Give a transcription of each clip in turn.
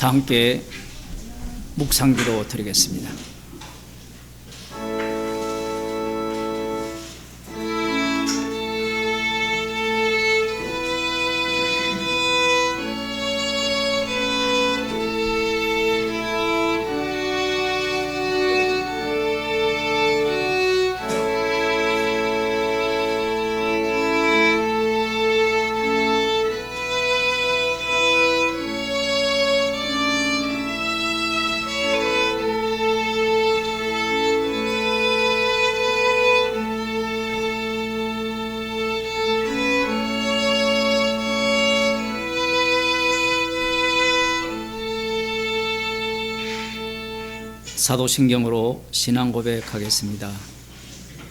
다 함께 묵상기도 드리겠습니다. 사도신경으로 신앙 고백하겠습니다.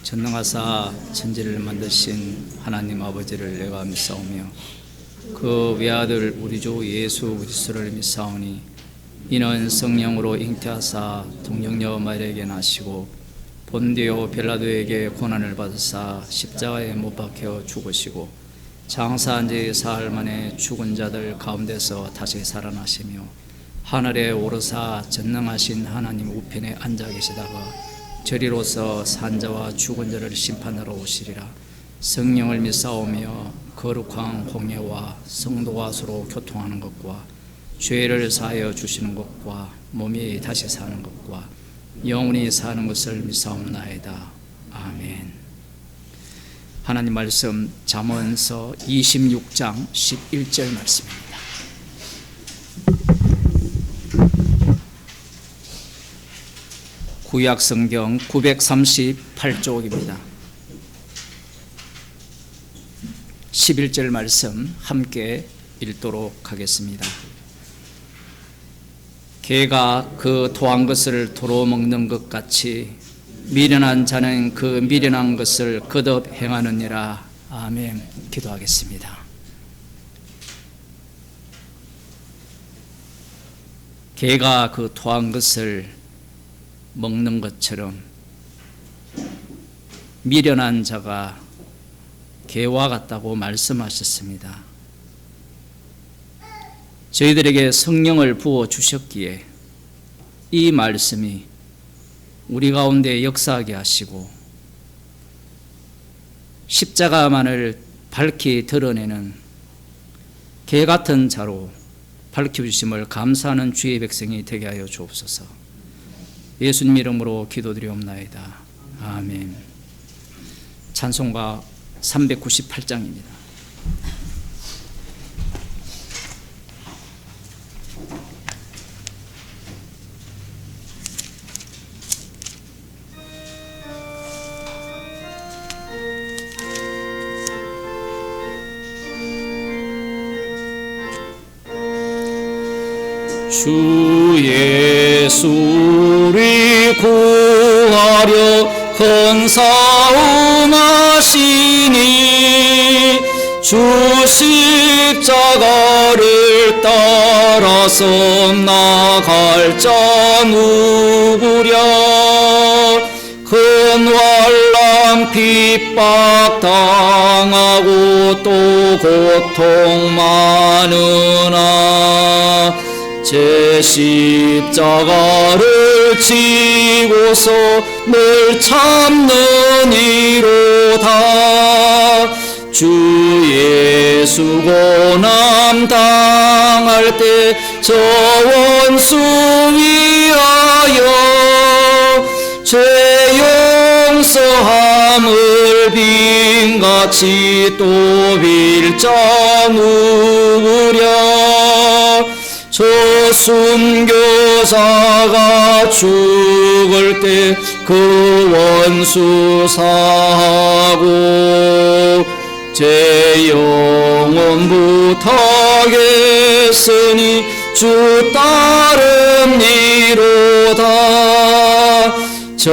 전능하사 천지를 만드신 하나님 아버지를 내가 믿사오며 그 외아들 우리 주 예수 그리스도를 믿사오니 이는 성령으로 잉태하사 동정녀 마리아에게 나시고 본디오 빌라도에게 고난을 받으사 십자가에 못 박혀 죽으시고 장사한 지 사흘 만에 죽은 자들 가운데서 다시 살아나시며 하늘에 오르사 전능하신 하나님 우편에 앉아 계시다가 저리로서 산자와 죽은 자를 심판하러 오시리라. 성령을 믿사오며 거룩한 공예와 성도와 서로 교통하는 것과 죄를 사하여 주시는 것과 몸이 다시 사는 것과 영원히 사는 것을 믿사옵나이다. 아멘. 하나님 말씀 잠언서 26장 11절 말씀입니다. 구약 성경 938쪽입니다. 11절 말씀 함께 읽도록 하겠습니다. 개가 그 토한 것을 도로 먹는 것 같이 미련한 자는 그 미련한 것을 거듭 행하느니라. 아멘. 기도하겠습니다. 개가 그 토한 것을 먹는 것처럼 미련한 자가 개와 같다고 말씀하셨습니다. 저희들에게 성령을 부어 주셨기에 이 말씀이 우리 가운데 역사하게 하시고 십자가만을 밝히 드러내는 개 같은 자로 밝혀주심을 감사하는 주의 백성이 되게 하여 주옵소서. 예수님 이름으로 기도드리옵나이다. 아멘. 찬송가 398장입니다. 주 예수 우리 구하려 큰 싸움하시니 주 십자가를 따라서 나갈 자 누구랴. 큰 환난 핍박 당하고 또 고통 많으나 제 십자가를 지고서 늘 참는 이로다. 주 예수 고난 당할 때 저 원수 위하여 죄 용서함을 빈같이 또 빌 자 누구랴. 저 순교사가 죽을 때 그 원수 사하고 제 영혼 부탁했으니 주 따름니로다. 저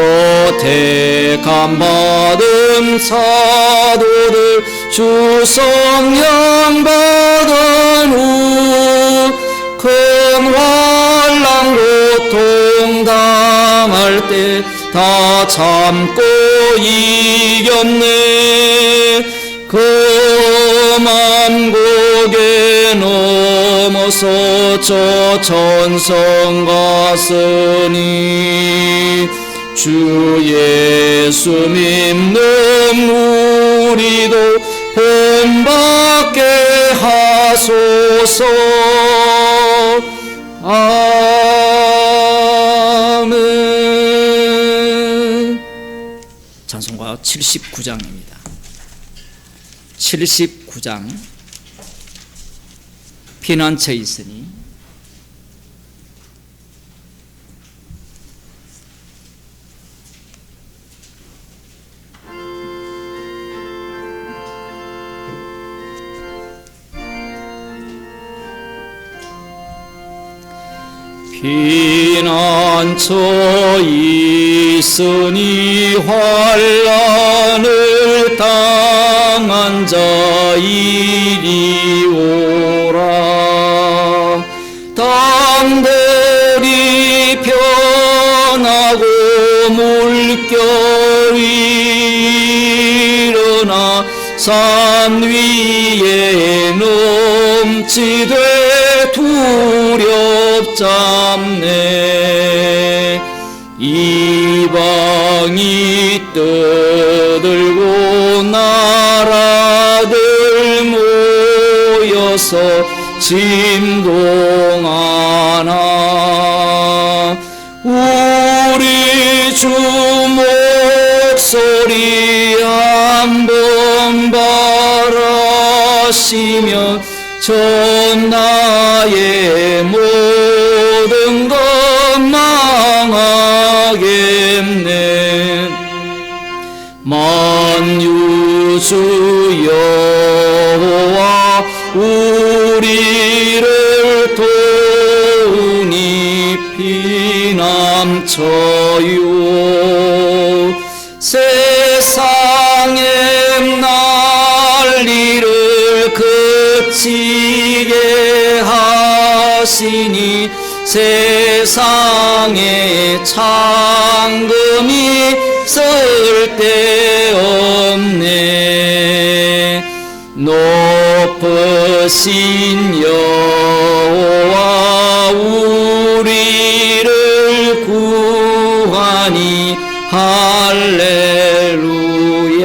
택함 받은 사도들 주 성령 받은 후 큰 환난 고통 당할 때 다 참고 이겼네. 그 만 고개 넘어 하소서. 저 천성 갔으니 주 예수 믿는 우리도 본받게 하소서. 아멘. 찬송가 79장입니다. 79장. 피난처에 있으니 피난처 있으니 환난을 당한 자 이리 오라. 땅들이 변하고 물결이 일어나 산 위에 넘치되 두렵잡네. 이방이 떠들고 나라들 모여서 진동하나. 우리 주 목소리 한번 바라시면 전 나의 모든 것 망하겠네. 만유주 여호와 우리를 도우니 피난처요. 세상의 난리를 그치게 하시니 세상에 창금이 쓸데없네. 높으신 여호와 우리를 구하니 할렐루야.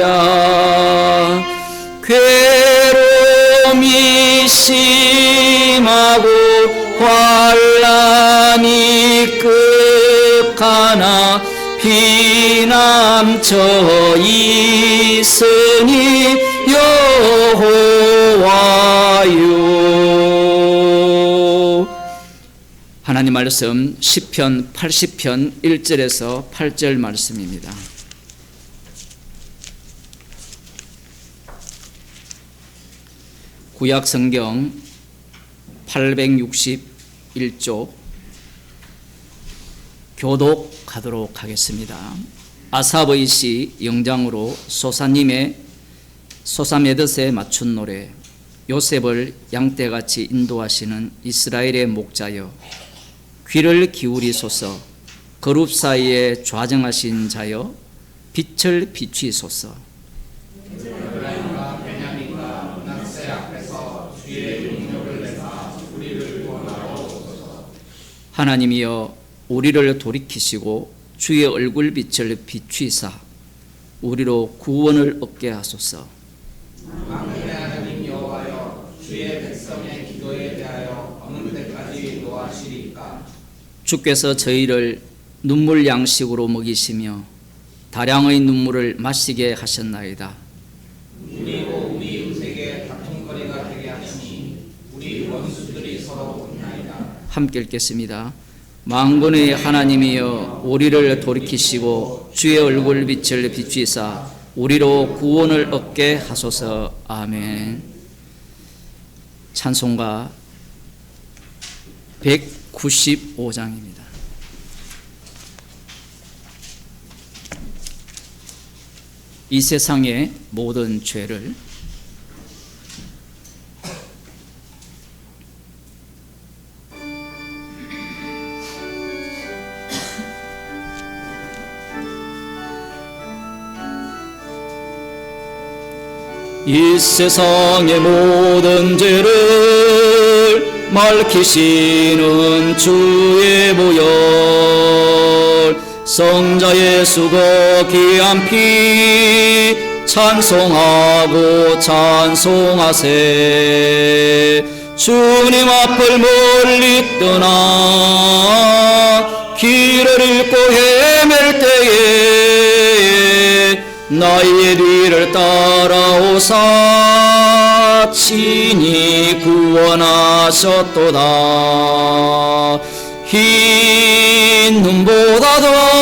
괴로움이 심하고 환난이 극하나 피난처 있으니 여호와요. 하나님 말씀 시편 80편 1절에서 8절 말씀입니다. 구약 성경 861쪽 교독하도록 하겠습니다. 아삽의 시 영장으로 소사메드스에 맞춘 노래. 요셉을 양떼같이 인도하시는 이스라엘의 목자여, 귀를 기울이소서. 그룹 사이에 좌정하신 자여, 빛을 비추소서. 하나님이여 우리를 돌이키시고 주의 얼굴빛을 비추사 우리로 구원을 얻게 하소서. 만군의 하나님 여호와여 주의 백성의 기도에 대하여 어느 때까지 노하시리까? 주께서 저희를 눈물 양식으로 먹이시며 다량의 눈물을 마시게 하셨나이다. 그리고 우리 음색에 다툼거리가 되게 하시니 우리 원수들이 서로 웃나이다. 함께 읽겠습니다. 만군의 하나님이여 우리를 돌이키시고 주의 얼굴빛을 비추사 우리로 구원을 얻게 하소서. 아멘. 찬송가 195장입니다. 이 세상의 모든 죄를 이 세상의 모든 죄를 밝히시는 주의 보혈 성자 예수고 귀한 피 찬송하고 찬송하세 주님 앞을 멀리 떠나 길을 잃고 헤맬 때에 나의 뒤를 따라오사 친히 구원하셨도다 흰 눈보다도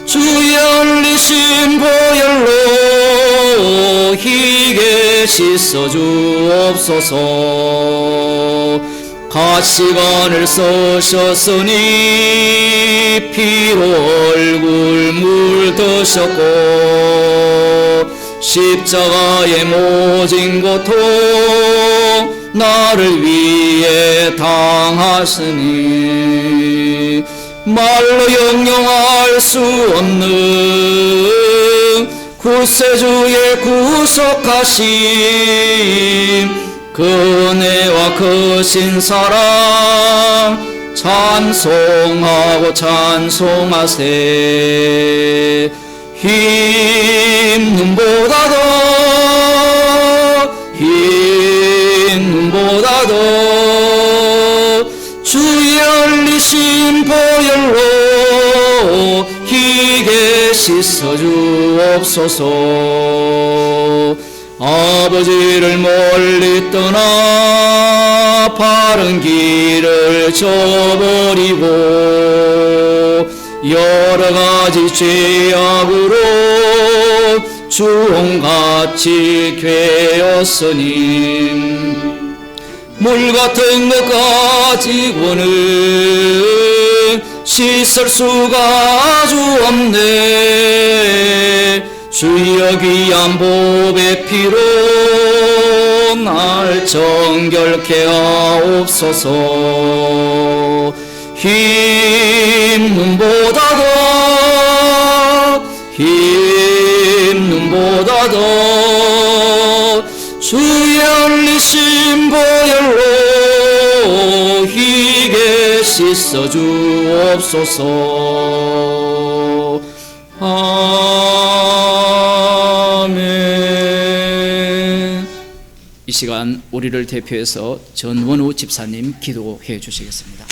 주의 흘리신 보혈로 희게 씻어 주옵소서 가시관을 써셨으니 피로 얼굴 물드셨고 십자가의 모진 고통 나를 위해 당하시니 말로 형용할 수 없는 구세주의 구속하심 그 은혜와 크신 사랑 찬송하고 찬송하세 흰 눈보다도 주의 흘리신 보혈로 희게 씻어 주옵소서 아버지를 멀리 떠나 바른 길을 저버리고 여러가지 죄악으로 주홍같이 되었으니 물같은 것 가지고는 씻을 수가 아주 없네 주여 귀한 보배 피로 날 정결케 하옵소서 흰 눈보다도 주의 흘리신 보혈로 희게 씻어 주옵소서 아멘. 이 시간 우리를 대표해서 전원우 집사님 기도해 주시겠습니다.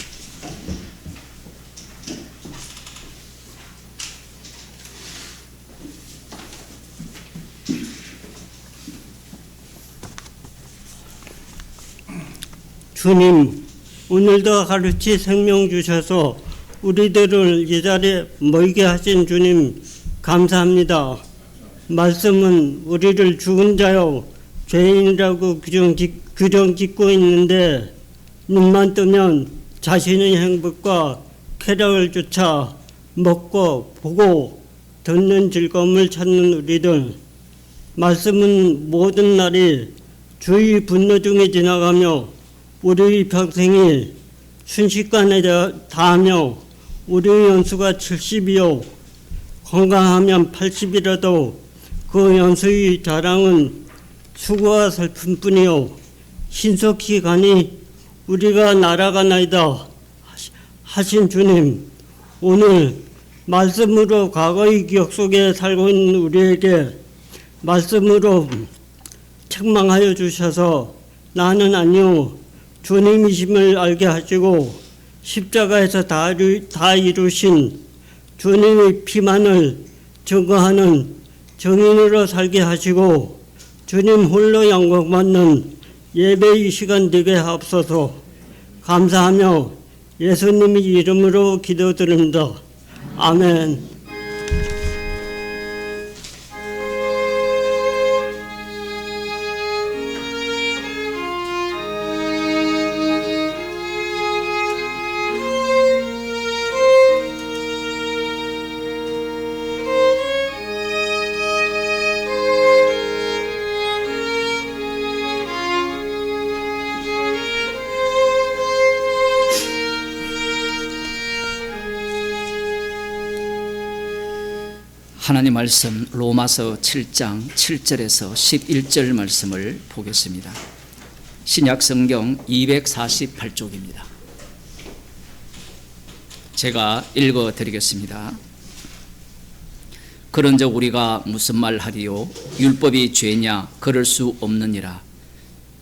주님, 오늘도 가르치 생명 주셔서 우리들을 이 자리에 모이게 하신 주님 감사합니다. 말씀은 우리를 죽은 자요 죄인이라고 규정짓고 있는데 눈만 뜨면 자신의 행복과 쾌락을 쫓아 먹고 보고 듣는 즐거움을 찾는 우리들 말씀은 모든 날이 주의 분노 중에 지나가며 우리의 평생이 순식간에 다하며 우리의 연수가 70이요 건강하면 80이라도 그 연수의 자랑은 수고와 슬픔뿐이요 신속히 가니 우리가 날아가나이다 하신 주님 오늘 말씀으로 과거의 기억 속에 살고 있는 우리에게 말씀으로 책망하여 주셔서 나는 아니요 주님이심을 알게 하시고 십자가에서 다 이루신 주님의 피만을 증거하는 증인으로 살게 하시고 주님 홀로 영광받는 예배의 시간 되게 하옵소서. 감사하며 예수님의 이름으로 기도드립니다. 아멘. 하나님 말씀 로마서 7장 7절에서 11절 말씀을 보겠습니다. 신약 성경 248쪽입니다. 제가 읽어 드리겠습니다. 그런즉 우리가 무슨 말 하리요? 율법이 죄냐? 그럴 수 없느니라.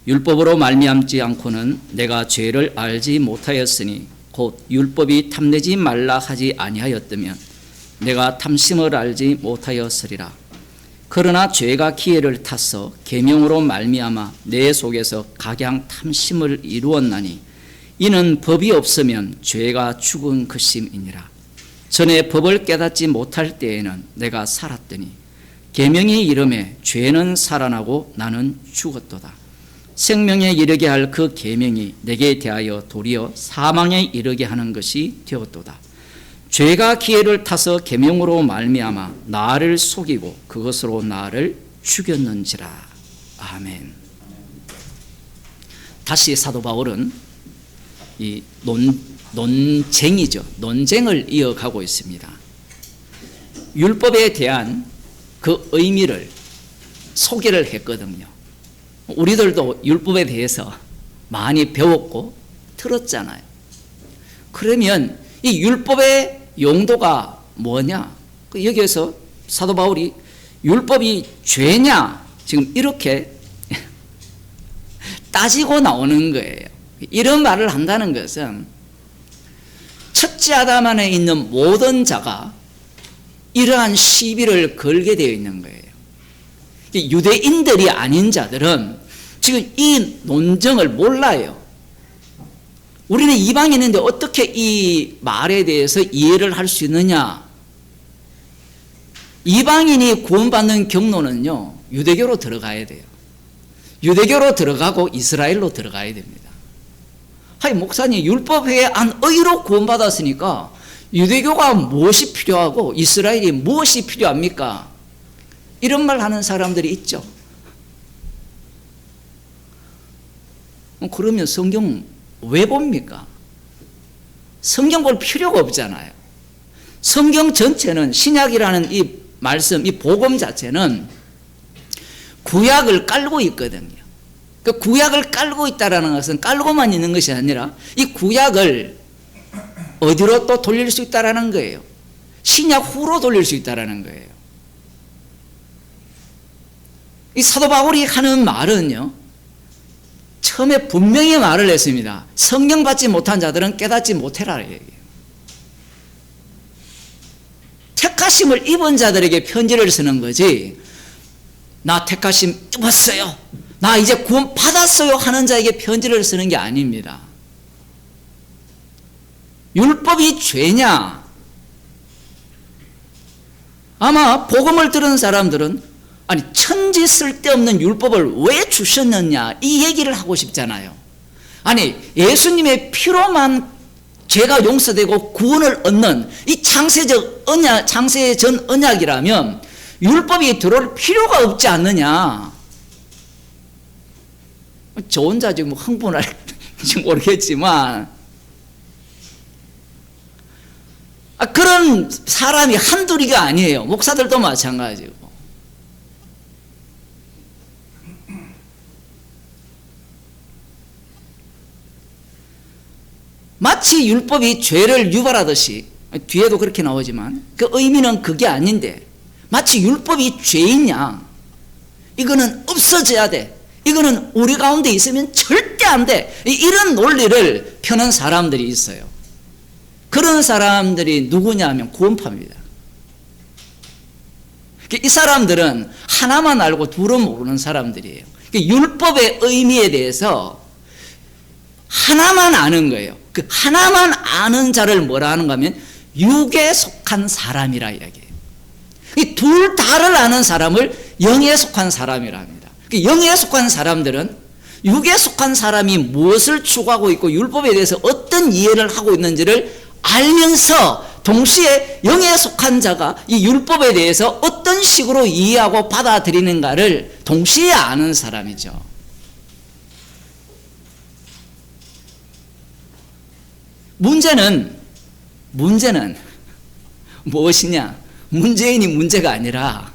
율법으로 말미암지 않고는 내가 죄를 알지 못하였으니 곧 율법이 탐내지 말라 하지 아니하였다면 내가 탐심을 알지 못하였으리라. 그러나 죄가 기회를 타서 계명으로 말미암아 내 속에서 각양 탐심을 이루었나니 이는 법이 없으면 죄가 죽은 것임이니라. 전에 법을 깨닫지 못할 때에는 내가 살았더니 계명이 이름에 죄는 살아나고 나는 죽었도다. 생명에 이르게 할 그 계명이 내게 대하여 도리어 사망에 이르게 하는 것이 되었도다. 죄가 기회를 타서 계명으로 말미암아 나를 속이고 그것으로 나를 죽였는지라. 아멘. 다시 사도 바울은 이 논쟁을 이어가고 있습니다. 율법에 대한 그 의미를 소개를 했거든요. 우리들도 율법에 대해서 많이 배웠고 들었잖아요. 그러면 이 율법의 용도가 뭐냐? 여기에서 사도 바울이 율법이 죄냐? 지금 이렇게 따지고 나오는 거예요. 이런 말을 한다는 것은 첫째 아담 안에 있는 모든 자가 이러한 시비를 걸게 되어 있는 거예요. 유대인들이 아닌 자들은 지금 이 논쟁을 몰라요. 우리는 이방인인데 어떻게 이 말에 대해서 이해를 할 수 있느냐? 이방인이 구원받는 경로는요, 유대교로 들어가야 돼요. 유대교로 들어가고 이스라엘로 들어가야 됩니다. 하이 목사님, 율법에 안 의로 구원받았으니까 유대교가 무엇이 필요하고 이스라엘이 무엇이 필요합니까? 이런 말 하는 사람들이 있죠. 그러면 성경 왜 봅니까? 성경 볼 필요가 없잖아요. 성경 전체는 신약이라는 이 말씀, 이 복음 자체는 구약을 깔고 있거든요. 그 구약을 깔고 있다는 것은 깔고만 있는 것이 아니라 이 구약을 어디로 또 돌릴 수 있다는 거예요. 신약 후로 돌릴 수 있다는 거예요. 이 사도 바울이 하는 말은요, 처음에 분명히 말을 했습니다. 성령 받지 못한 자들은 깨닫지 못해라 얘기해요. 택하심을 입은 자들에게 편지를 쓰는 거지, 나 택하심 입었어요, 나 이제 구원 받았어요 하는 자에게 편지를 쓰는 게 아닙니다. 율법이 죄냐? 아마 복음을 들은 사람들은 아니 천지 쓸데없는 율법을 왜 주셨느냐 이 얘기를 하고 싶잖아요. 아니 예수님의 피로만 죄가 용서되고 구원을 얻는 이 창세적 언약, 창세전 언약이라면 율법이 들어올 필요가 없지 않느냐. 저 혼자 지금 흥분할지 모르겠지만 그런 사람이 한둘이가 아니에요. 목사들도 마찬가지고. 마치 율법이 죄를 유발하듯이, 뒤에도 그렇게 나오지만 그 의미는 그게 아닌데, 마치 율법이 죄이냐, 이거는 없어져야 돼, 이거는 우리 가운데 있으면 절대 안 돼, 이런 논리를 펴는 사람들이 있어요. 그런 사람들이 누구냐 하면 구원파입니다. 이 사람들은 하나만 알고 둘은 모르는 사람들이에요. 율법의 의미에 대해서 하나만 아는 거예요. 그 하나만 아는 자를 뭐라 하는가 하면 육에 속한 사람이라 이야기해요. 이 둘 다를 아는 사람을 영에 속한 사람이라 합니다. 영에 속한 사람들은 육에 속한 사람이 무엇을 추구하고 있고 율법에 대해서 어떤 이해를 하고 있는지를 알면서 동시에 영에 속한 자가 이 율법에 대해서 어떤 식으로 이해하고 받아들이는가를 동시에 아는 사람이죠. 문제는 무엇이냐? 문재인이 문제가 아니라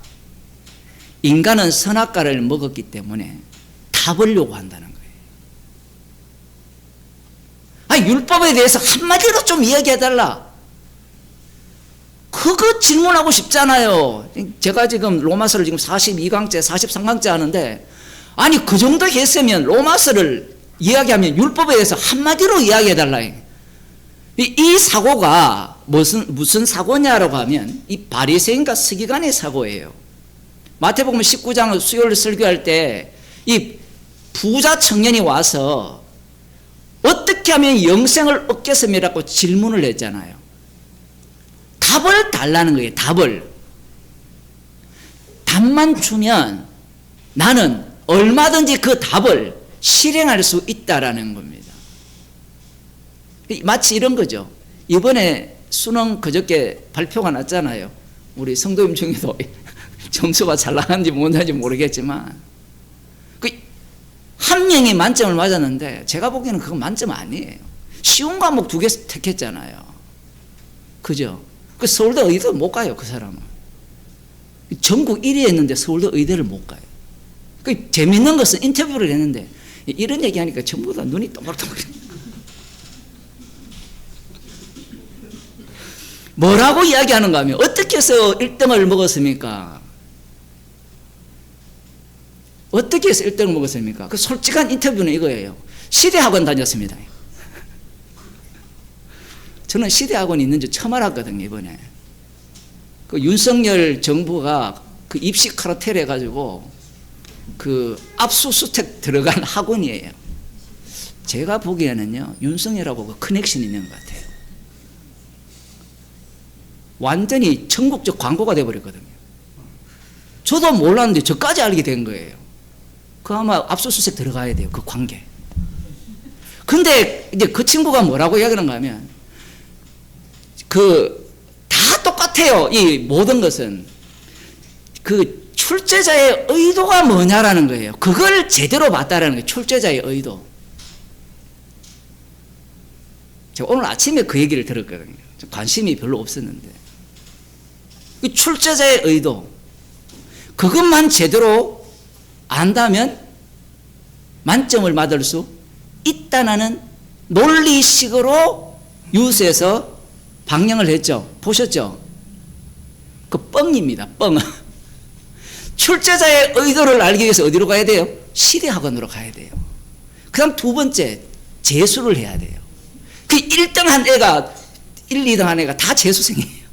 인간은 선악과를 먹었기 때문에 타보려고 한다는 거예요. 율법에 대해서 한마디로 좀 이야기해달라. 그거 질문하고 싶잖아요. 제가 지금 로마서를 지금 42강째, 43강째 하는데, 아니, 그 정도 했으면 로마서를 이야기하면 율법에 대해서 한마디로 이야기해달라. 이 사고가 무슨 사고냐라고 하면 이 바리새인과 서기관의 사고예요. 마태복음 19장 수요일 설교할 때 이 부자 청년이 와서 어떻게 하면 영생을 얻겠습니다라고 질문을 했잖아요. 답을 달라는 거예요. 답만 주면 나는 얼마든지 그 답을 실행할 수 있다라는 겁니다. 마치 이런 거죠. 이번에 수능 그저께 발표가 났잖아요. 우리 성도님 중에도 점수가 잘 나갔는지 못 나는지 모르겠지만 한 명이 만점을 맞았는데 제가 보기에는 그건 만점 아니에요. 쉬운 과목 2개 택했잖아요. 그죠? 그 서울대 의대를 못 가요. 그 사람은 전국 1위 했는데 서울대 의대를 못 가요. 그 재밌는 것은 인터뷰를 했는데 이런 얘기하니까 전부 다 눈이 동글동글. 뭐라고 이야기하는가 하면 어떻게 해서 1등을 먹었습니까? 어떻게 해서 1등을 먹었습니까? 그 솔직한 인터뷰는 이거예요. 시대학원 다녔습니다. 저는 시대학원이 있는지 처음 알았거든요. 이번에 그 윤석열 정부가 그 입시 카르텔 해가지고 그 압수수색 들어간 학원이에요. 제가 보기에는요 윤석열하고 그 커넥션이 있는 것 같아요. 완전히 전국적 광고가 돼버렸거든요. 저도 몰랐는데 저까지 알게 된 거예요. 그 아마 압수수색 들어가야 돼요. 그 관계. 근데 이제 그 친구가 뭐라고 이야기하는가 하면 다 똑같아요. 이 모든 것은 그 출제자의 의도가 뭐냐라는 거예요. 그걸 제대로 봤다라는 거예요. 출제자의 의도. 제가 오늘 아침에 그 얘기를 들었거든요. 관심이 별로 없었는데 이 출제자의 의도 그것만 제대로 안다면 만점을 받을 수 있다는 논리식으로 뉴스에서 방영을 했죠. 보셨죠? 그 뻥입니다. 뻥. 출제자의 의도를 알기 위해서 어디로 가야 돼요? 시대학원으로 가야 돼요. 그 다음 두 번째 재수를 해야 돼요. 그 1등 한 애가 1, 2등 한 애가 다 재수생이에요.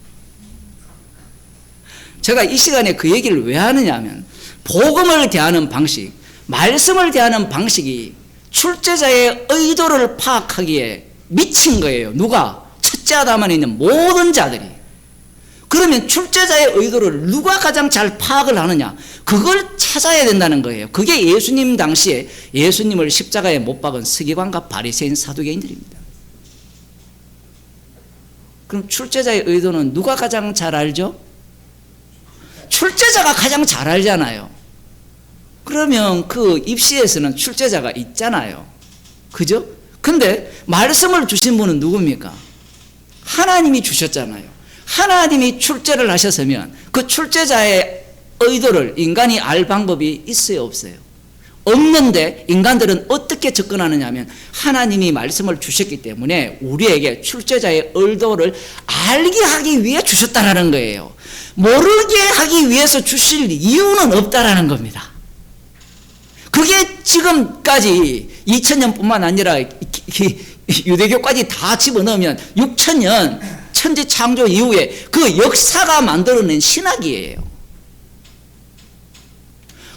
제가 이 시간에 그 얘기를 왜 하느냐 하면 복음을 대하는 방식, 말씀을 대하는 방식이 출제자의 의도를 파악하기에 미친 거예요. 누가? 첫째 아담 안에 있는 모든 자들이. 그러면 출제자의 의도를 누가 가장 잘 파악을 하느냐? 그걸 찾아야 된다는 거예요. 그게 예수님 당시에 예수님을 십자가에 못 박은 서기관과 바리새인 사두개인들입니다. 그럼 출제자의 의도는 누가 가장 잘 알죠? 출제자가 가장 잘 알잖아요. 그러면 그 입시에서는 출제자가 있잖아요. 그죠? 근데 말씀을 주신 분은 누굽니까? 하나님이 주셨잖아요. 하나님이 출제를 하셨으면 그 출제자의 의도를 인간이 알 방법이 있어요, 없어요? 없는데 인간들은 어떻게 접근하느냐 하면 하나님이 말씀을 주셨기 때문에 우리에게 출제자의 의도를 알게 하기 위해 주셨다라는 거예요. 모르게 하기 위해서 주실 이유는 없다라는 겁니다. 그게 지금까지 2000년뿐만 아니라 유대교까지 다 집어넣으면 6000년 천지 창조 이후에 그 역사가 만들어낸 신학이에요.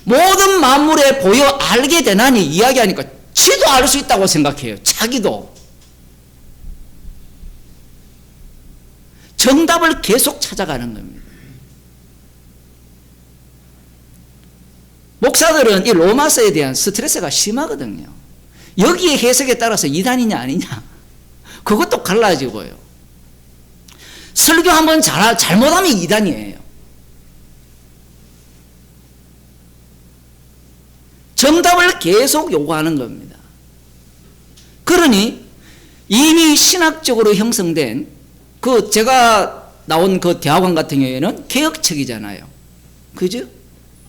모든 만물에 보여 알게 되나니 이야기하니까 지도 알 수 있다고 생각해요. 자기도. 정답을 계속 찾아가는 겁니다. 목사들은 이 로마서에 대한 스트레스가 심하거든요. 여기에 해석에 따라서 이단이냐 아니냐 그것도 갈라지고요. 설교 한번 잘못하면 이단이에요. 정답을 계속 요구하는 겁니다. 그러니 이미 신학적으로 형성된 그 제가 나온 그 대학원 같은 경우에는 개혁책이잖아요. 그죠?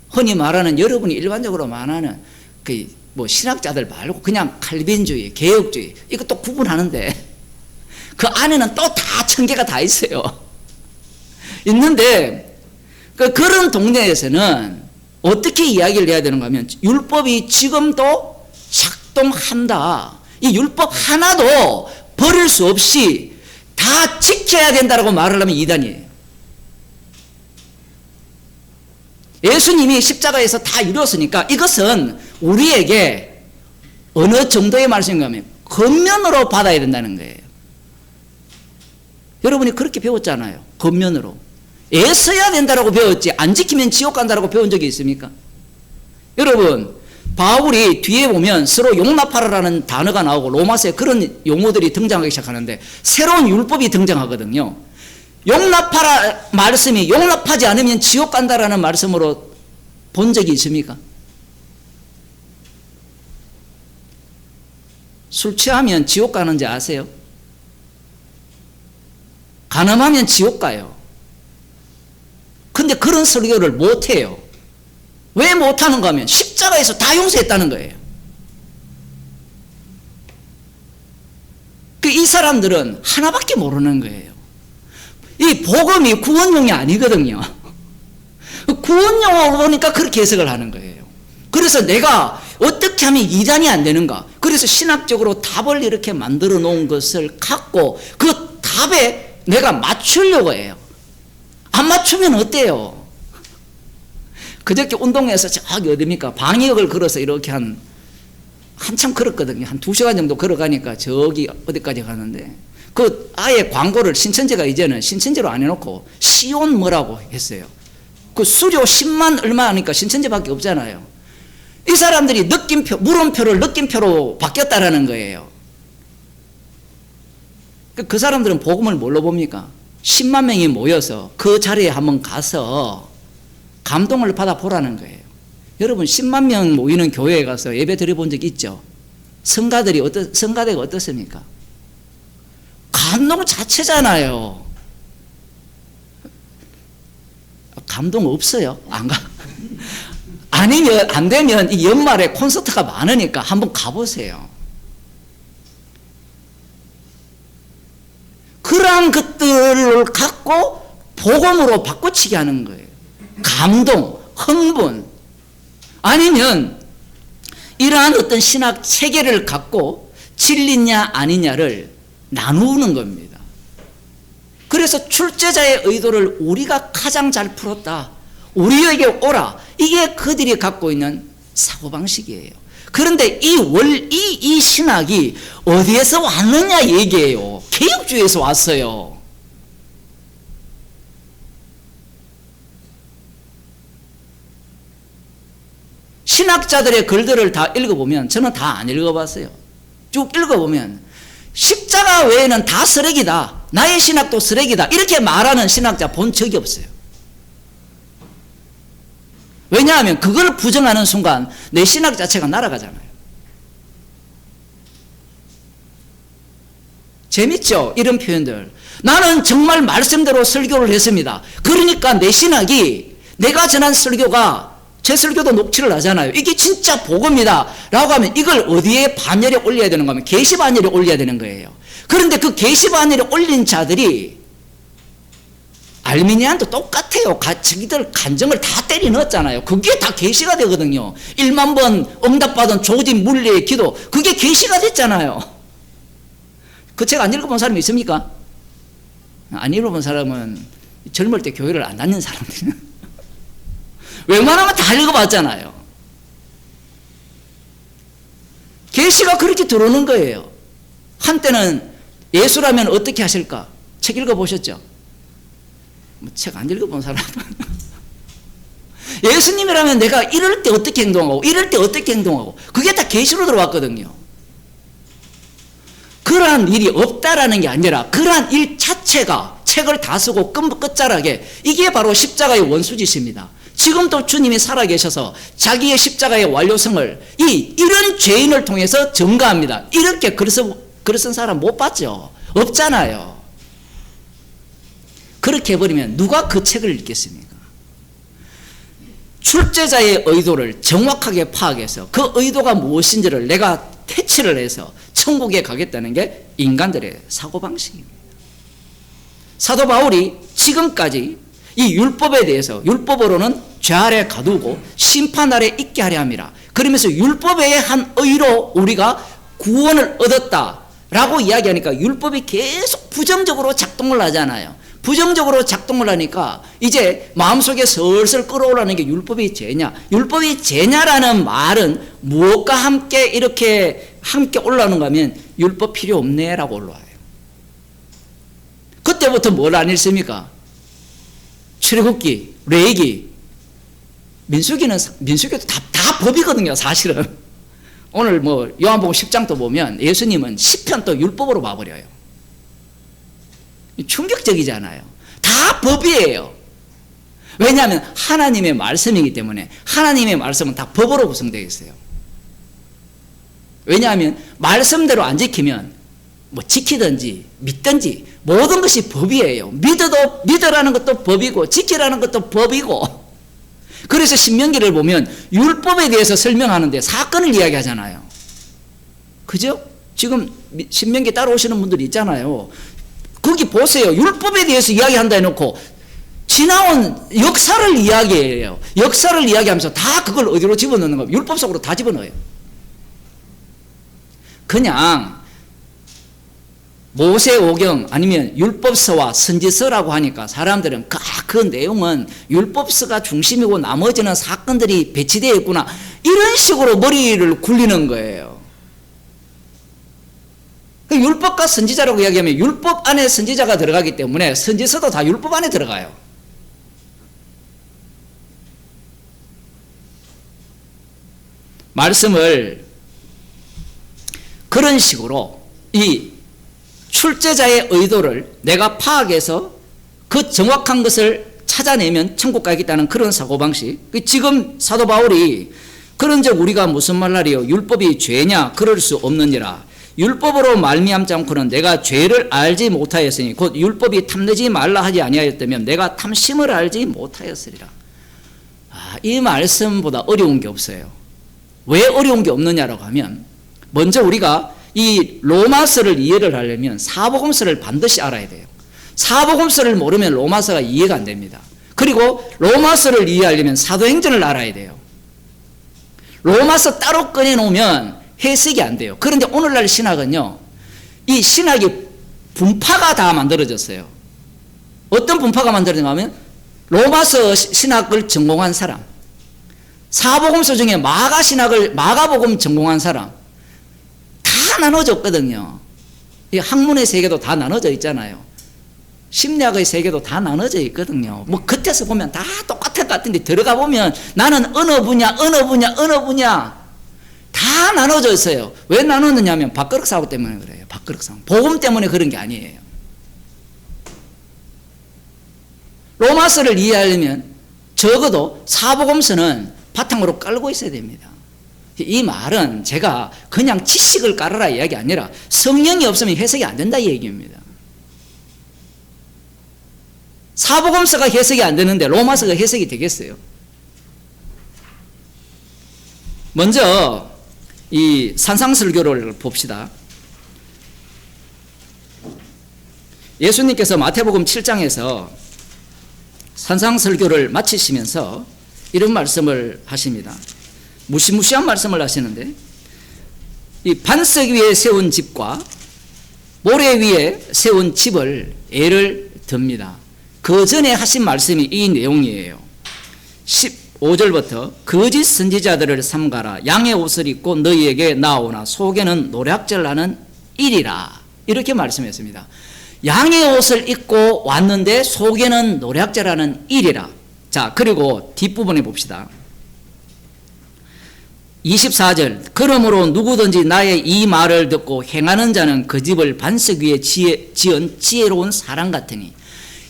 흔히 말하는 여러분이 일반적으로 말하는 그 뭐 신학자들 말고 그냥 칼빈주의, 개혁주의 이것도 구분하는데 그 안에는 또 다 천개가 다 있어요. 있는데 그런 동네에서는 어떻게 이야기를 해야 되는가 하면 율법이 지금도 작동한다. 이 율법 하나도 버릴 수 없이 다 지켜야 된다고 말을 하면 이단이에요. 예수님이 십자가에서 다 이루었으니까 이것은 우리에게 어느 정도의 말씀인가 하면 겉면으로 받아야 된다는 거예요. 여러분이 그렇게 배웠잖아요. 겉면으로. 애써야 된다고 배웠지 안 지키면 지옥 간다고 배운 적이 있습니까? 여러분 바울이 뒤에 보면 서로 용납하라라는 단어가 나오고 로마서에 그런 용어들이 등장하기 시작하는데 새로운 율법이 등장하거든요. 용납하라 말씀이 용납하지 않으면 지옥 간다라는 말씀으로 본 적이 있습니까? 술 취하면 지옥 가는지 아세요? 가늠하면 지옥 가요. 근데 그런 설교를 못해요. 왜 못하는가 하면 십자가에서 다 용서했다는 거예요. 이 사람들은 하나밖에 모르는 거예요. 이 복음이 구원용이 아니거든요. 구원용으로 보니까 그렇게 해석을 하는 거예요. 그래서 내가 어떻게 하면 이단이 안 되는가? 그래서 신학적으로 답을 이렇게 만들어 놓은 것을 갖고 그 답에 내가 맞추려고 해요. 안 맞추면 어때요? 그저께 운동에서 저기 어딥니까? 방역을 걸어서 이렇게 한참 걸었거든요. 한 2시간 정도 걸어가니까 저기 어디까지 가는데 그 아예 광고를 신천지가 이제는 신천지로 안 해놓고 시온 뭐라고 했어요. 그 수료 10만 얼마 하니까 신천지밖에 없잖아요. 이 사람들이 느낌표, 물음표를 느낌표로 바뀌었다라는 거예요. 그 사람들은 복음을 뭘로 봅니까? 10만 명이 모여서 그 자리에 한번 가서 감동을 받아보라는 거예요. 여러분 10만 명 모이는 교회에 가서 예배 드려본 적 있죠? 성가대가 어떻습니까? 감동 자체잖아요. 감동 없어요. 안 가. 아니면 안 되면 이 연말에 콘서트가 많으니까 한번 가보세요. 그러한 것들을 갖고 복음으로 바꿔치기 하는 거예요. 감동, 흥분. 아니면 이러한 어떤 신학 체계를 갖고 진리냐 아니냐를 나누는 겁니다. 그래서 출제자의 의도를 우리가 가장 잘 풀었다. 우리에게 오라. 이게 그들이 갖고 있는 사고방식이에요. 그런데 이 신학이 어디에서 왔느냐 얘기예요. 개혁주의에서 왔어요. 신학자들의 글들을 다 읽어보면 저는 다 안 읽어봤어요. 쭉 읽어보면 십자가 외에는 다 쓰레기다. 나의 신학도 쓰레기다. 이렇게 말하는 신학자 본 적이 없어요. 왜냐하면 그걸 부정하는 순간 내 신학 자체가 날아가잖아요. 재밌죠? 이런 표현들. 나는 정말 말씀대로 설교를 했습니다. 그러니까 내 신학이 내가 전한 설교가 제 설교도 녹취를 하잖아요. 이게 진짜 복음이다 라고 하면 이걸 어디에 반열에 올려야 되는가 하면 게시반열에 올려야 되는 거예요. 그런데 그 게시반열에 올린 자들이 알미니안도 똑같아요. 자기들 간정을 다 때려 넣었잖아요. 그게 다 게시가 되거든요. 1만 번 응답받은 조진 물리의 기도 그게 게시가 됐잖아요. 그 책 안 읽어본 사람이 있습니까? 안 읽어본 사람은 젊을 때 교회를 안 다니는 사람들은 웬만하면 다 읽어봤잖아요. 계시가 그렇게 들어오는 거예요. 한때는 예수라면 어떻게 하실까? 책 읽어보셨죠? 책 안 읽어본 사람은 예수님이라면 내가 이럴 때 어떻게 행동하고 이럴 때 어떻게 행동하고 그게 다 계시로 들어왔거든요. 그러한 일이 없다라는 게 아니라 그러한 일 자체가 책을 다 쓰고 끝자락에 이게 바로 십자가의 원수짓입니다. 지금도 주님이 살아계셔서 자기의 십자가의 완료성을 이런 죄인을 통해서 증거합니다. 이렇게 글쓴 사람 못 봤죠? 없잖아요. 그렇게 해버리면 누가 그 책을 읽겠습니까? 출제자의 의도를 정확하게 파악해서 그 의도가 무엇인지를 내가 캐치를 해서 천국에 가겠다는 게 인간들의 사고방식입니다. 사도 바울이 지금까지 이 율법에 대해서 율법으로는 죄 아래 가두고 심판 아래 있게 하려 함이라. 그러면서 율법에 한 의로 우리가 구원을 얻었다라고 이야기하니까 율법이 계속 부정적으로 작동을 하잖아요. 부정적으로 작동을 하니까 이제 마음속에 슬슬 끌어오라는 게 율법이 죄냐. 율법이 죄냐라는 말은 무엇과 함께 이렇게 함께 올라오는가 하면 율법 필요 없네라고 올라와요. 그때부터 뭘 안 읽습니까? 출애굽기, 레위기, 민수기도 다 법이거든요, 사실은. 오늘 뭐 요한복음 10장도 보면 예수님은 시편도 율법으로 봐버려요. 충격적이잖아요. 다 법이에요. 왜냐하면 하나님의 말씀이기 때문에 하나님의 말씀은 다 법으로 구성되어 있어요. 왜냐하면 말씀대로 안 지키면 뭐 지키든지 믿든지 모든 것이 법이에요. 믿으라는 것도 법이고 지키라는 것도 법이고. 그래서 신명기를 보면 율법에 대해서 설명하는데 사건을 이야기하잖아요. 그죠? 지금 신명기 따라오시는 분들이 있잖아요. 거기 보세요. 율법에 대해서 이야기한다 해놓고 지나온 역사를 이야기해요. 역사를 이야기하면서 다 그걸 어디로 집어넣는 거예요? 율법 속으로 다 집어넣어요. 그냥 모세오경 아니면 율법서와 선지서라고 하니까 사람들은 그 내용은 율법서가 중심이고 나머지는 사건들이 배치되어 있구나, 이런 식으로 머리를 굴리는 거예요. 율법과 선지자라고 이야기하면 율법 안에 선지자가 들어가기 때문에 선지서도 다 율법 안에 들어가요. 말씀을 그런 식으로 이 출제자의 의도를 내가 파악해서 그 정확한 것을 찾아내면 천국 가겠다는 그런 사고방식. 지금 사도 바울이 그런즉 우리가 무슨 말하리요? 율법이 죄냐? 그럴 수 없느니라. 율법으로 말미암지 않고는 내가 죄를 알지 못하였으니 곧 율법이 탐내지 말라 하지 아니하였다면 내가 탐심을 알지 못하였으리라. 이 말씀보다 어려운 게 없어요. 왜 어려운 게 없느냐라고 하면 먼저 우리가 이 로마서를 이해를 하려면 사복음서를 반드시 알아야 돼요. 사복음서를 모르면 로마서가 이해가 안 됩니다. 그리고 로마서를 이해하려면 사도행전을 알아야 돼요. 로마서 따로 꺼내놓으면 해석이 안 돼요. 그런데 오늘날 신학은요, 이 신학이 분파가 다 만들어졌어요. 어떤 분파가 만들어졌냐 하면 로마서 신학을 전공한 사람, 사복음서 중에 마가복음 전공한 사람, 다 나눠졌거든요. 이 학문의 세계도 다 나눠져 있잖아요. 심리학의 세계도 다 나눠져 있거든요. 뭐 겉에서 보면 다 똑같을 것 같은데 들어가 보면 나는 어느 분야 다 나눠져 있어요. 왜 나눴느냐 하면 밥그릇 사고 때문에 그래요. 밥그릇 사고. 복음 때문에 그런 게 아니에요. 로마서를 이해하려면 적어도 사복음서는 바탕으로 깔고 있어야 됩니다. 이 말은 제가 그냥 지식을 깔아라 이야기 아니라 성령이 없으면 해석이 안 된다 이 얘기입니다. 사복음서가 해석이 안 되는데 로마서가 해석이 되겠어요? 먼저 이 산상설교를 봅시다. 예수님께서 마태복음 7장에서 산상설교를 마치시면서 이런 말씀을 하십니다. 무시무시한 말씀을 하시는데, 이 반석 위에 세운 집과 모래 위에 세운 집을 예를 듭니다. 그 전에 하신 말씀이 이 내용이에요. 15절부터 거짓 선지자들을 삼가라. 양의 옷을 입고 너희에게 나오나 속에는 노략질하는 일이라. 이렇게 말씀했습니다. 양의 옷을 입고 왔는데 속에는 노략질하는 일이라. 자, 그리고 뒷부분에 봅시다. 24절, 그러므로 누구든지 나의 이 말을 듣고 행하는 자는 그 집을 반석 위에 지은 지혜로운 사람 같으니,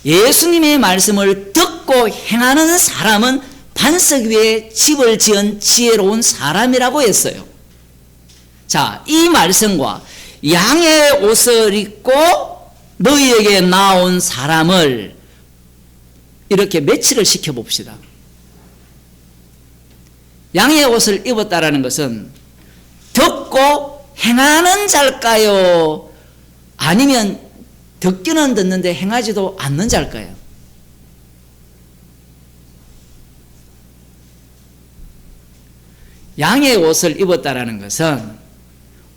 예수님의 말씀을 듣고 행하는 사람은 반석 위에 집을 지은 지혜로운 사람이라고 했어요. 자, 이 말씀과 양의 옷을 입고 너희에게 나온 사람을 이렇게 매치를 시켜봅시다. 양의 옷을 입었다라는 것은 듣고 행하는 자일까요? 아니면 듣기는 듣는데 행하지도 않는 자일까요? 양의 옷을 입었다라는 것은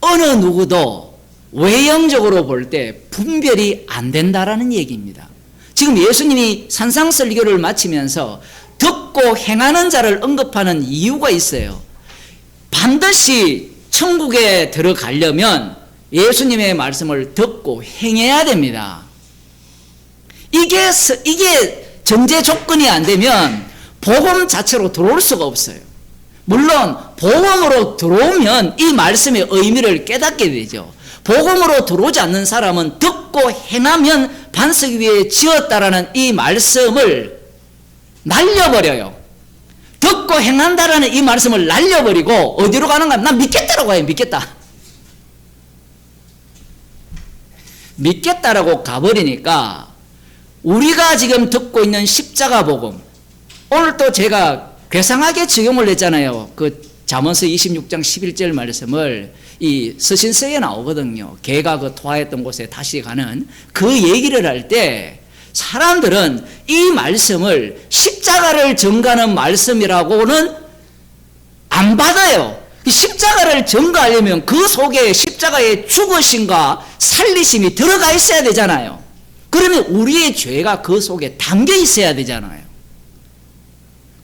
어느 누구도 외형적으로 볼 때 분별이 안 된다라는 얘기입니다. 지금 예수님이 산상설교를 마치면서 듣고 행하는 자를 언급하는 이유가 있어요. 반드시 천국에 들어가려면 예수님의 말씀을 듣고 행해야 됩니다. 이게 전제 조건이 안 되면 복음 자체로 들어올 수가 없어요. 물론 복음으로 들어오면 이 말씀의 의미를 깨닫게 되죠. 복음으로 들어오지 않는 사람은 듣고 행하면 반석 위에 지었다라는 이 말씀을 날려버려요. 듣고 행한다라는 이 말씀을 날려버리고 어디로 가는가? 난 믿겠다라고 해요. 믿겠다라고 가버리니까 우리가 지금 듣고 있는 십자가 복음, 오늘 또 제가 괴상하게 적용을 했잖아요. 그 잠언서 26장 11절 말씀을 이 서신서에 나오거든요. 개가 그 토하였던 곳에 다시 가는 그 얘기를 할 때 사람들은 이 말씀을 십자가를 전가하는 말씀이라고는 안 받아요. 십자가를 전가하려면 그 속에 십자가의 죽으심과 살리심이 들어가 있어야 되잖아요. 그러면 우리의 죄가 그 속에 담겨 있어야 되잖아요.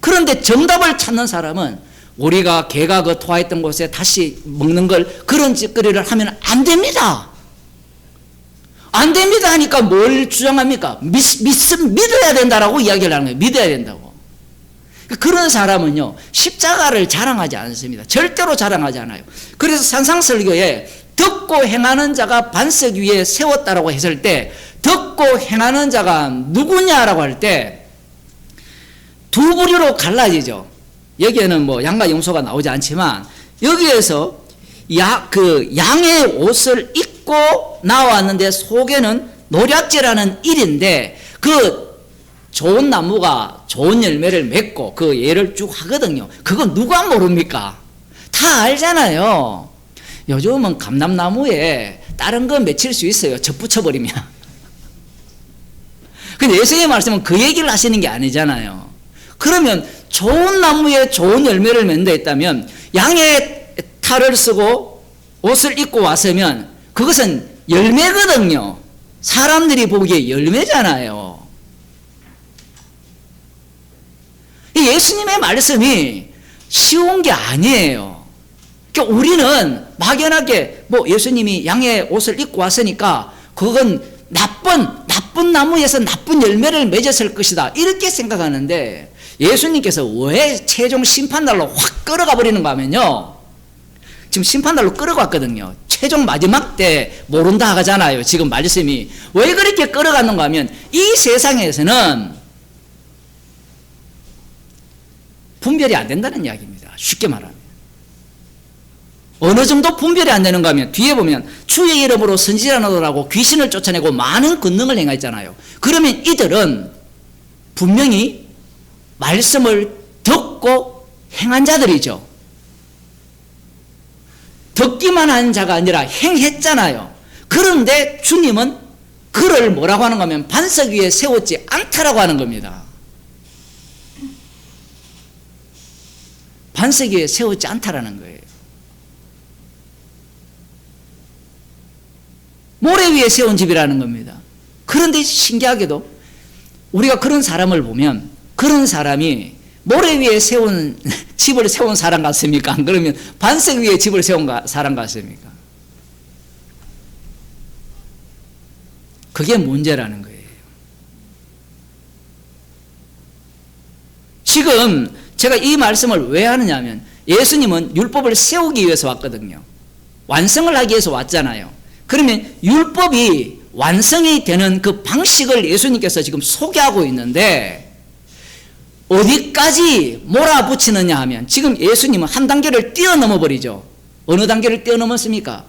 그런데 정답을 찾는 사람은 우리가 개가 그 토하였던 곳에 다시 먹는 걸 그런 짓거리를 하면 안 됩니다. 안 됩니다 하니까 뭘 주장합니까? 믿어야 된다라고 이야기를 하는 거예요. 믿어야 된다고. 그런 사람은요, 십자가를 자랑하지 않습니다. 절대로 자랑하지 않아요. 그래서 산상설교에 듣고 행하는 자가 반석 위에 세웠다라고 했을 때, 듣고 행하는 자가 누구냐라고 할 때 두 부류로 갈라지죠. 여기에는 뭐 양과 염소가 나오지 않지만 여기에서 양의 옷을 입고 나왔는데 속에는 노략질하는 일인데 그 좋은 나무가 좋은 열매를 맺고 그 예를 쭉 하거든요. 그건 누가 모릅니까? 다 알잖아요. 요즘은 감람나무에 다른 거 맺힐 수 있어요. 접 붙여버리면. 근데 예수님의 말씀은 그 얘기를 하시는 게 아니잖아요. 그러면 좋은 나무에 좋은 열매를 맺는다 했다면 양의 탈을 쓰고 옷을 입고 왔으면 그것은 열매거든요. 사람들이 보기에 열매잖아요. 이 예수님의 말씀이 쉬운 게 아니에요. 그러니까 우리는 막연하게 뭐 예수님이 양의 옷을 입고 왔으니까 그건 나쁜 나무에서 나쁜 열매를 맺었을 것이다 이렇게 생각하는데 예수님께서 왜 최종 심판날로 확 끌어가 버리는가 하면요, 지금 심판날로 끌어갔거든요. 최종 마지막 때 모른다 하잖아요. 지금 말씀이 왜 그렇게 끌어갔는가 하면 이 세상에서는 분별이 안 된다는 이야기입니다. 쉽게 말하면 어느 정도 분별이 안 되는가 하면 뒤에 보면 주의 이름으로 선지자노라고 귀신을 쫓아내고 많은 권능을 행했잖아요. 그러면 이들은 분명히 말씀을 듣고 행한 자들이죠. 듣기만 한 자가 아니라 행했잖아요. 그런데 주님은 그를 뭐라고 하는가 하면 반석 위에 세웠지 않다라고 하는 겁니다. 반석 위에 세웠지 않다라는 거예요. 모래 위에 세운 집이라는 겁니다. 그런데 신기하게도 우리가 그런 사람을 보면 그런 사람이 모래 위에 세운 집을 세운 사람 같습니까? 안 그러면 반석 위에 집을 세운 사람 같습니까? 그게 문제라는 거예요. 지금 제가 이 말씀을 왜 하느냐면 예수님은 율법을 세우기 위해서 왔거든요. 완성을 하기 위해서 왔잖아요. 그러면 율법이 완성이 되는 그 방식을 예수님께서 지금 소개하고 있는데 어디까지 몰아붙이느냐 하면 지금 예수님은 한 단계를 뛰어넘어 버리죠. 어느 단계를 뛰어넘었습니까?